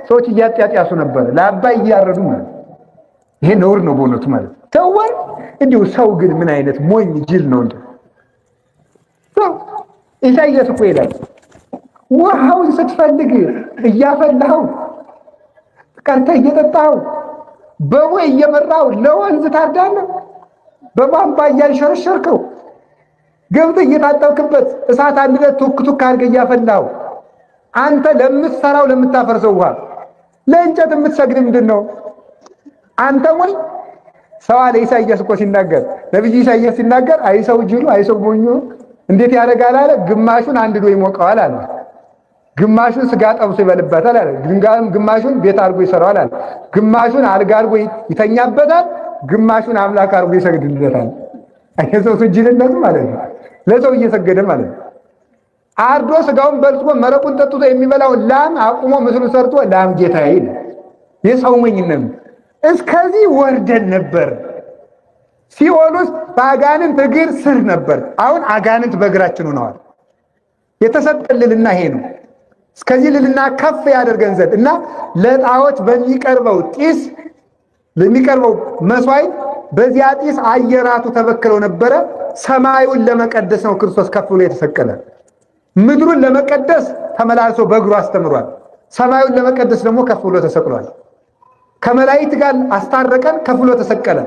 ሰዎች እያጥያጥያሱ ነበር፣ ለአባይ እያረዱ ማለት። ይሄ ነውር ነው በእውነቱ ማለት ተወር። እንዲሁ ሰው ግን ምን አይነት ሞኝ ጅል ነው እንዴ! ኢሳይያስ እኮ ይላል ውሃውን ስትፈልግ እያፈላኸው ቀርተህ እየጠጣኸው በቦይ እየመራው ለወንዝ ታርዳለህ። በቧንቧ እያንሸረሸርከው ገብተህ እየታጠብክበት እሳት አንድነት ቱክ ቱክ አድርገህ እያፈላው አንተ ለምትሰራው ለምታፈርሰው ውሃ ለእንጨት የምትሰግድ ምንድን ነው? አንተ ሞኝ ሰው አለ ኢሳይያስ እኮ ሲናገር ነብዩ ኢሳይያስ ሲናገር አይ ሰው ጅሉ አይ ሰው ሞኙ እንዴት ያደርጋል አለ። ግማሹን አንድዶ ይሞቀዋል አለ። ግማሹን ስጋ ጠብሶ ይበልበታል አለ። ግማሹን ቤት አድርጎ ይሰራዋል አለ። ግማሹን አልጋ አድርጎ ይተኛበታል። ግማሹን አምላክ አድርጎ ይሰግድለታል። አይሰው ጅልነት ማለት ነው። ለሰው እየሰገደ ማለት ነው። አርዶ ስጋውን በልቶ መረቁን ጠጥቶ የሚበላውን ላም አቁሞ ምስሉን ሰርቶ ላም ጌታዬ ይላል። የሰው ሞኝነት እስከዚህ ወርደን ነበር። ሲኦል ውስጥ በአጋንንት እግር ስር ነበር። አሁን አጋንንት በእግራችን ሆነዋል። የተሰጠን ልልና ይሄ ነው። እስከዚህ ልልና ከፍ ያደርገን ዘንድ እና ለጣዖት በሚቀርበው ጢስ ለሚቀርበው መስዋዕት በዚያ ጢስ አየራቱ ተበክለው ነበረ። ሰማዩን ለመቀደስ ነው ክርስቶስ ከፍ ብሎ የተሰቀለ። ምድሩን ለመቀደስ ተመላልሶ በእግሩ አስተምሯል። ሰማዩን ለመቀደስ ደግሞ ከፍ ብሎ ተሰቅሏል። ከመላእክት ጋር አስታረቀን፣ ከፍ ብሎ ተሰቀለ።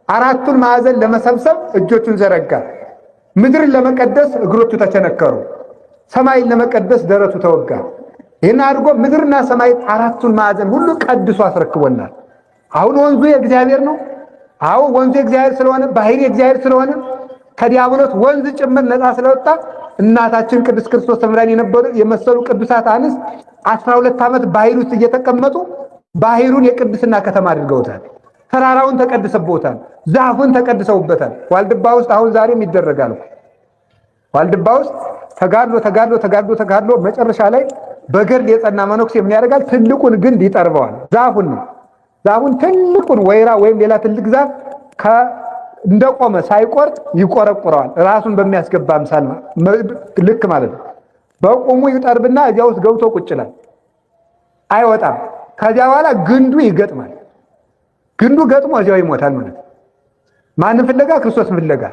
አራቱን ማዕዘን ለመሰብሰብ እጆቹን ዘረጋ። ምድርን ለመቀደስ እግሮቹ ተቸነከሩ። ሰማይን ለመቀደስ ደረቱ ተወጋ። ይህን አድርጎ ምድርና ሰማይ አራቱን ማዕዘን ሁሉ ቀድሶ አስረክቦናል። አሁን ወንዙ የእግዚአብሔር ነው። አሁን ወንዙ የእግዚአብሔር ስለሆነ ባህሪ የእግዚአብሔር ስለሆነ ከዲያብሎስ ወንዝ ጭምር ነፃ ስለወጣ እናታችን ቅድስት ክርስቶስ ተምራን የነበሩ የመሰሉ ቅዱሳት አንስት 12 ዓመት ባህር ውስጥ እየተቀመጡ ባህሩን የቅድስና ከተማ አድርገውታል። ተራራውን ተቀድሰውበታል። ዛፉን ተቀድሰውበታል። ዋልድባ ውስጥ አሁን ዛሬም ይደረጋል። ዋልድባ ውስጥ ተጋድሎ መጨረሻ ላይ በገድል የጸና መነኩሴ ምን ያደርጋል? ትልቁን ግንድ ይጠርበዋል። ዛፉን ትልቁን ወይራ ወይም ሌላ ትልቅ ዛፍ እንደቆመ ሳይቆርጥ ይቆረቁረዋል። ራሱን በሚያስገባ አምሳል ልክ ማለት ነው። በቁሙ ይጠርብና እዚያ ውስጥ ገብቶ ቁጭ ይላል፣ አይወጣም። ከዚያ በኋላ ግንዱ ይገጥማል። ግንዱ ገጥሞ እዚያው ይሞታል ማለት ነው። ማንን ፍለጋ? ክርስቶስን ፍለጋ።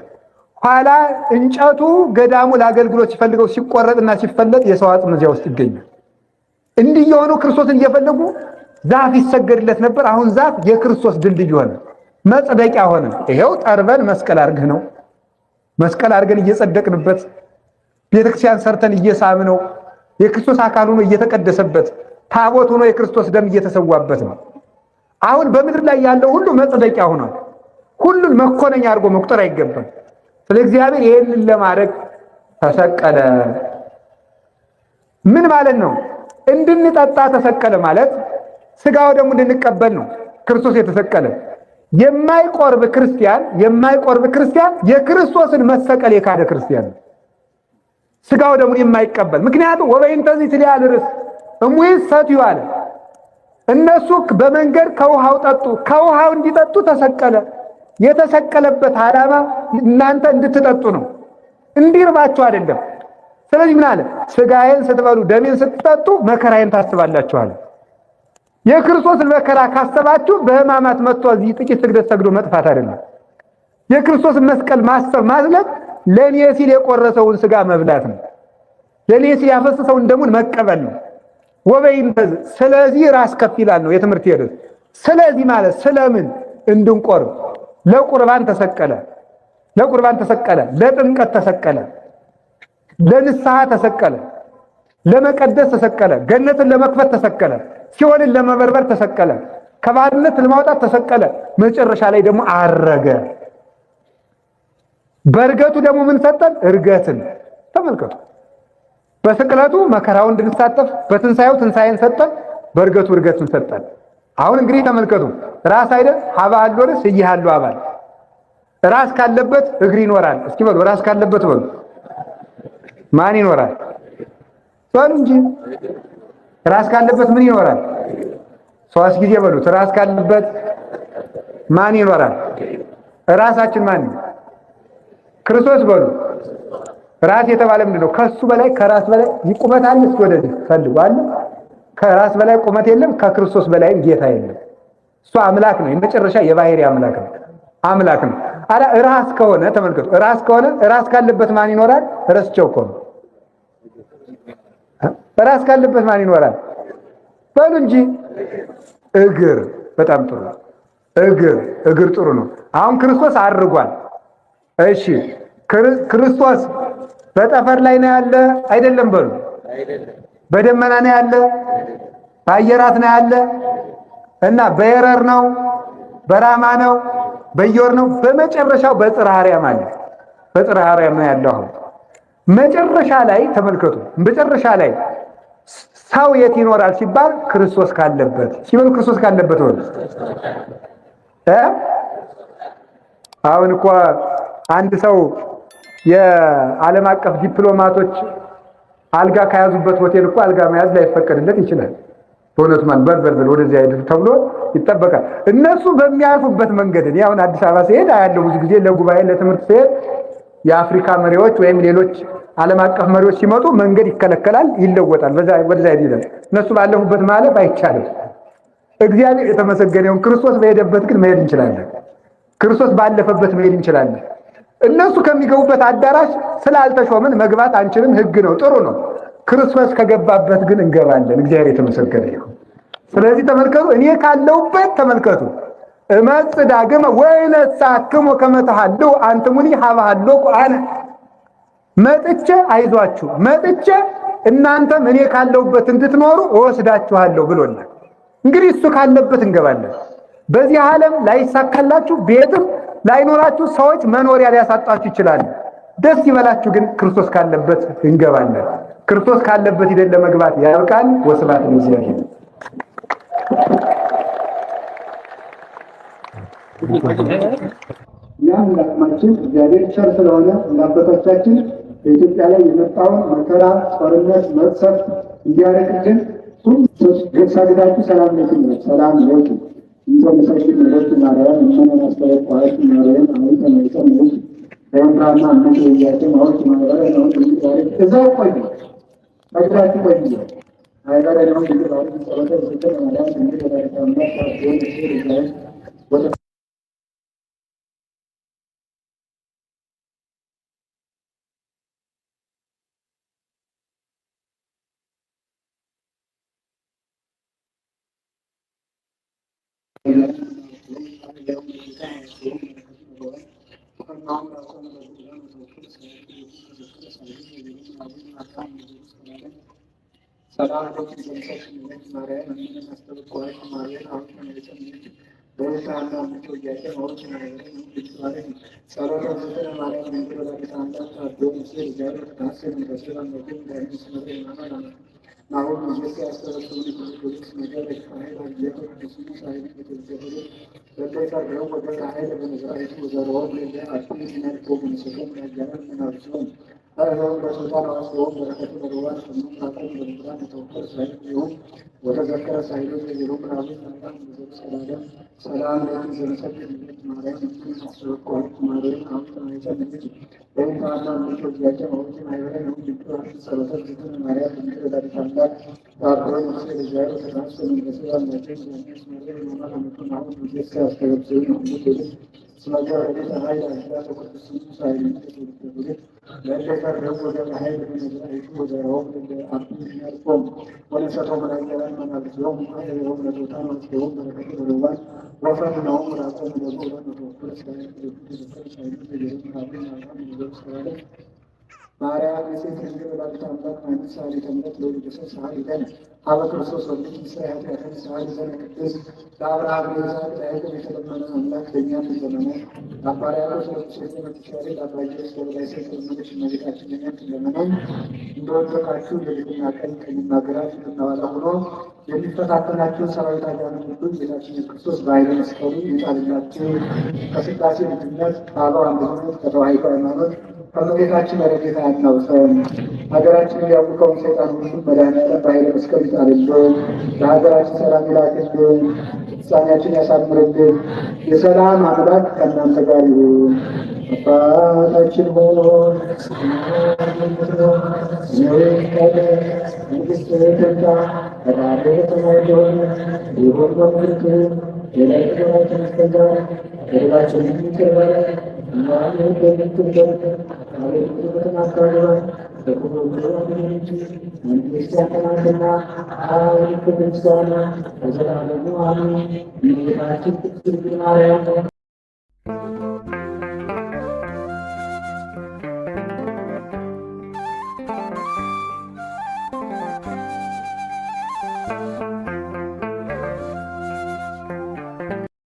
ኋላ እንጨቱ ገዳሙ ለአገልግሎት ሲፈልገው ሲቆረጥና ሲፈለጥ የሰው አጽም እዚያ ውስጥ ይገኛል። እንዲህ የሆኑ ክርስቶስን እየፈለጉ ዛፍ ይሰገድለት ነበር። አሁን ዛፍ የክርስቶስ ድልድይ ሆነ፣ መጽደቂያ ሆነ። ይሄው ጠርበን መስቀል አድርገህ ነው። መስቀል አድርገን እየጸደቅንበት ቤተክርስቲያን ሰርተን እየሳም ነው። የክርስቶስ አካል ሆኖ እየተቀደሰበት ታቦት ሆኖ የክርስቶስ ደም እየተሰዋበት ነው። አሁን በምድር ላይ ያለው ሁሉ መጽደቂያ ሆኗል። ሁሉን መኮነኛ አድርጎ መቁጠር አይገባም። ስለ እግዚአብሔር ይሄንን ለማድረግ ተሰቀለ። ምን ማለት ነው? እንድንጠጣ ተሰቀለ ማለት ስጋው ደግሞ እንድንቀበል ነው ክርስቶስ የተሰቀለ። የማይቆርብ ክርስቲያን የክርስቶስን መሰቀል የካደ ክርስቲያን ነው። ስጋው ደግሞ የማይቀበል ምክንያቱም ወበይንተዚህ ትሊያል ርስ እሙይስ ሰትዩ አለ። እነሱ በመንገድ ከውሃው ጠጡ። ከውሃው እንዲጠጡ ተሰቀለ። የተሰቀለበት ዓላማ እናንተ እንድትጠጡ ነው፣ እንዲርባችሁ አይደለም። ስለዚህ ምን አለ? ስጋዬን ስትበሉ ደሜን ስትጠጡ መከራዬን ታስባላችሁ አለ። የክርስቶስን መከራ ካሰባችሁ በሕማማት መጥቶ እዚህ ጥቂት ስግደት ሰግዶ መጥፋት አይደለም። የክርስቶስን መስቀል ማሰብ ማለት ለኔ ሲል የቆረሰውን ስጋ መብላት ነው። ለኔ ሲል ያፈሰሰውን ደሙን መቀበል ነው። ወበይንተዝ ስለዚህ ራስ ከፍ ይላል ነው የትምህርት ሄደስ። ስለዚህ ማለት ስለምን እንድንቆርብ ለቁርባን ተሰቀለ። ለጥምቀት ተሰቀለ። ለንስሐ ተሰቀለ። ለመቀደስ ተሰቀለ። ገነትን ለመክፈት ተሰቀለ። ሲኦልን ለመበርበር ተሰቀለ። ከባርነት ለማውጣት ተሰቀለ። መጨረሻ ላይ ደግሞ አረገ። በእርገቱ ደግሞ ምን ሰጠን? እርገትን ተመልከቱ። በስቅለቱ መከራውን እንድንሳተፍ፣ በትንሳኤው ትንሳኤን ሰጠን፣ በእርገቱ እርገትን ሰጠን። አሁን እንግዲህ ተመልከቱ። ራስ አይደል ሀባል ዶርስ ይያሉ አባል ራስ ካለበት እግር ይኖራል። እስኪ በሉ ራስ ካለበት በሉ ማን ይኖራል? በሉ እንጂ ራስ ካለበት ምን ይኖራል? ሶስት ጊዜ በሉት። ራስ ካለበት ማን ይኖራል? ራሳችን ማን ነው? ክርስቶስ በሉ። ራስ የተባለ ምንድን ነው? ከሱ በላይ ከራስ በላይ ቁመት አለ? እስኪ ወደዚህ ፈልጉ አለ። ከራስ በላይ ቁመት የለም። ከክርስቶስ በላይም ጌታ የለም። እሱ አምላክ ነው። የመጨረሻ የባህሪ አምላክ ነው። አምላክ ነው። አላ ራስ ከሆነ ተመልከቱ። ራስ ከሆነ ራስ ካለበት ማን ይኖራል? ረስቸው እኮ ነው። ራስ ካለበት ማን ይኖራል? በሉ እንጂ እግር። በጣም ጥሩ እግር ጥሩ ነው። አሁን ክርስቶስ አርጓል። እሺ ክርስቶስ በጠፈር ላይ ነው ያለ አይደለም? በሉ በደመና ነው ያለ? በአየራት ነው ያለ? እና በየረር ነው? በራማ ነው? በየወር ነው? በመጨረሻው በጽርሐ አርያም አለ። በጽርሐ አርያም ነው ያለው። መጨረሻ ላይ ተመልከቱ። መጨረሻ ላይ ሰው የት ይኖራል ሲባል ክርስቶስ ካለበት ሲበሉ ክርስቶስ ካለበት ወል አሁን እኮ አንድ ሰው የዓለም አቀፍ ዲፕሎማቶች አልጋ ከያዙበት ሆቴል እኮ አልጋ መያዝ ላይፈቀድለት ይችላል። በእውነቱ ማን በልበልበል ወደዚያ አይደል ተብሎ ይጠበቃል። እነሱ በሚያልፉበት መንገድ እኔ አሁን አዲስ አበባ ሲሄድ አያለው ብዙ ጊዜ ለጉባኤ ለትምህርት ሲሄድ የአፍሪካ መሪዎች ወይም ሌሎች ዓለም አቀፍ መሪዎች ሲመጡ መንገድ ይከለከላል፣ ይለወጣል። ወደዛ ይላል። እነሱ ባለፉበት ማለፍ አይቻልም። እግዚአብሔር የተመሰገነውን ክርስቶስ በሄደበት ግን መሄድ እንችላለን። ክርስቶስ ባለፈበት መሄድ እንችላለን። እነሱ ከሚገቡበት አዳራሽ ስላልተሾምን መግባት አንችልም። ሕግ ነው፣ ጥሩ ነው። ክርስቶስ ከገባበት ግን እንገባለን። እግዚአብሔር የተመሰገነ ይሁን። ስለዚህ ተመልከቱ፣ እኔ ካለሁበት ተመልከቱ። እመጽ ዳግመ ወይነሳክሙ ከመ ተሐልው አንትሙኒ ሀበ ሀሎኩ አነ። መጥቼ አይዟችሁ፣ መጥቼ እናንተም እኔ ካለሁበት እንድትኖሩ እወስዳችኋለሁ ብሎናል። እንግዲህ እሱ ካለበት እንገባለን። በዚህ ዓለም ላይሳካላችሁ፣ ቤትም ላይኖራችሁ፣ ሰዎች መኖሪያ ሊያሳጣችሁ ይችላል። ደስ ይበላችሁ፣ ግን ክርስቶስ ካለበት እንገባለን። ክርስቶስ ካለበት ሂደን ለመግባት ያብቃል። ወስብሐት ለእግዚአብሔር። ያን አቅማችን እግዚአብሔር ቸር ስለሆነ እናበቶቻችን በኢትዮጵያ ላይ የመጣውን መከራ፣ ጦርነት፣ መቅሰፍት እንዲያረቅልን ገሳግዳችሁ ሰላም ለክም ሰላም ለቱ ይዘመሰግን ለቱ ማርያም እመነን አስተረቋት ማርያም አሁን ተመልሰን ነው በእንራና አመት ይያቸው ማውት ማረራ ነው እዛው ቆይ አግራችሁ ቆይ አይጋራ ነው እንግዲህ ባሪ ጸሎተ ዘተ ማርያም እንግዲህ ወደ ታምራት ታዲያ ነው ወደ وتذكر سعيد اليوم رابط سلام لكم زمسك مارين مسلوك مارين عام تماشا نجد بين فانا نشوف جاتا موت مايورين هم جبتوا سلطة جبتوا مارين بنتر داري فاندار تابعين مسلك الجاي وتناس من رسول الله نجد ونجد مارين مما نمتوا نعم نجد أستغرب سوين هم جبتوا سمجا ولد هاي الأشياء وقت السنة سعيد نجد لذلك الرب جمعه من العيش وجرهم للأرض القوم ونسأتهم الأجلال من أرجهم وحيهم لدوتان وشيهم بركة الروان وفرنهم ورأتهم لدولا وتوفر سعيد ማርያም የሴት ልጅ ወላዲተ አምላክ ማንስ ሳሊተ ምሕረት ለወልድከ ሳሊተነ ሀበ ክርስቶስ ወልድኪ እስራኤል ያተን ሳሊተነ ቅድስ ለአብርሃም ለይስሐቅ ለያዕቆብ የተለመነ አምላክ ለእኛም ትለመነ ለአባርያኖስ ለሙሴ ለተሻለ ለአባጅስ ለበላይ ሴት ለመነች እመቤታችን ለእኛም ትለመነን። እንደወደቃችሁ ሌሊትና ቀን ቀኝና ግራ ፊትና ኋላ ሆኖ የሚፈታተናችሁን ሰራዊት አጋንንት ሁሉ ጌታችን ክርስቶስ በኃይለ መስቀሉ ይጣልላችሁ። ከሥላሴ ልጅነት ከአበው አንድነት ከተዋሕዶ ሃይማኖት ከመቤታችን በረከት አናውሰን። ሀገራችንን ያውቀውን ሰይጣን ሁሉ መድኃኒዓለም በኃይለ መስቀል ይጣልልን። ለሀገራችን ሰላም ይላክልን፣ ፍጻሜያችን ያሳምርልን። የሰላም አምላክ ከእናንተ ጋር ይሁን። አባታችን ሆይ መንግሥትህ ትምጣ፣ ፈቃድህ በሰማይ እንዲሆን በምድር የዕለት እንጀራችንን ስጠን ዛሬ፣ በደላችንን ይቅር በለን እኛም እንደምንበድል፣ አቤቱ ወደ ፈተና አታግባን ከክፉ ሁሉ አድነን እንጂ መንግሥት ያንተ ናትና፣ ኃይል፣ ክብር፣ ምስጋና ለዘላለሙ አሜን። እመቤታችን ቅድስት ድንግል ማርያም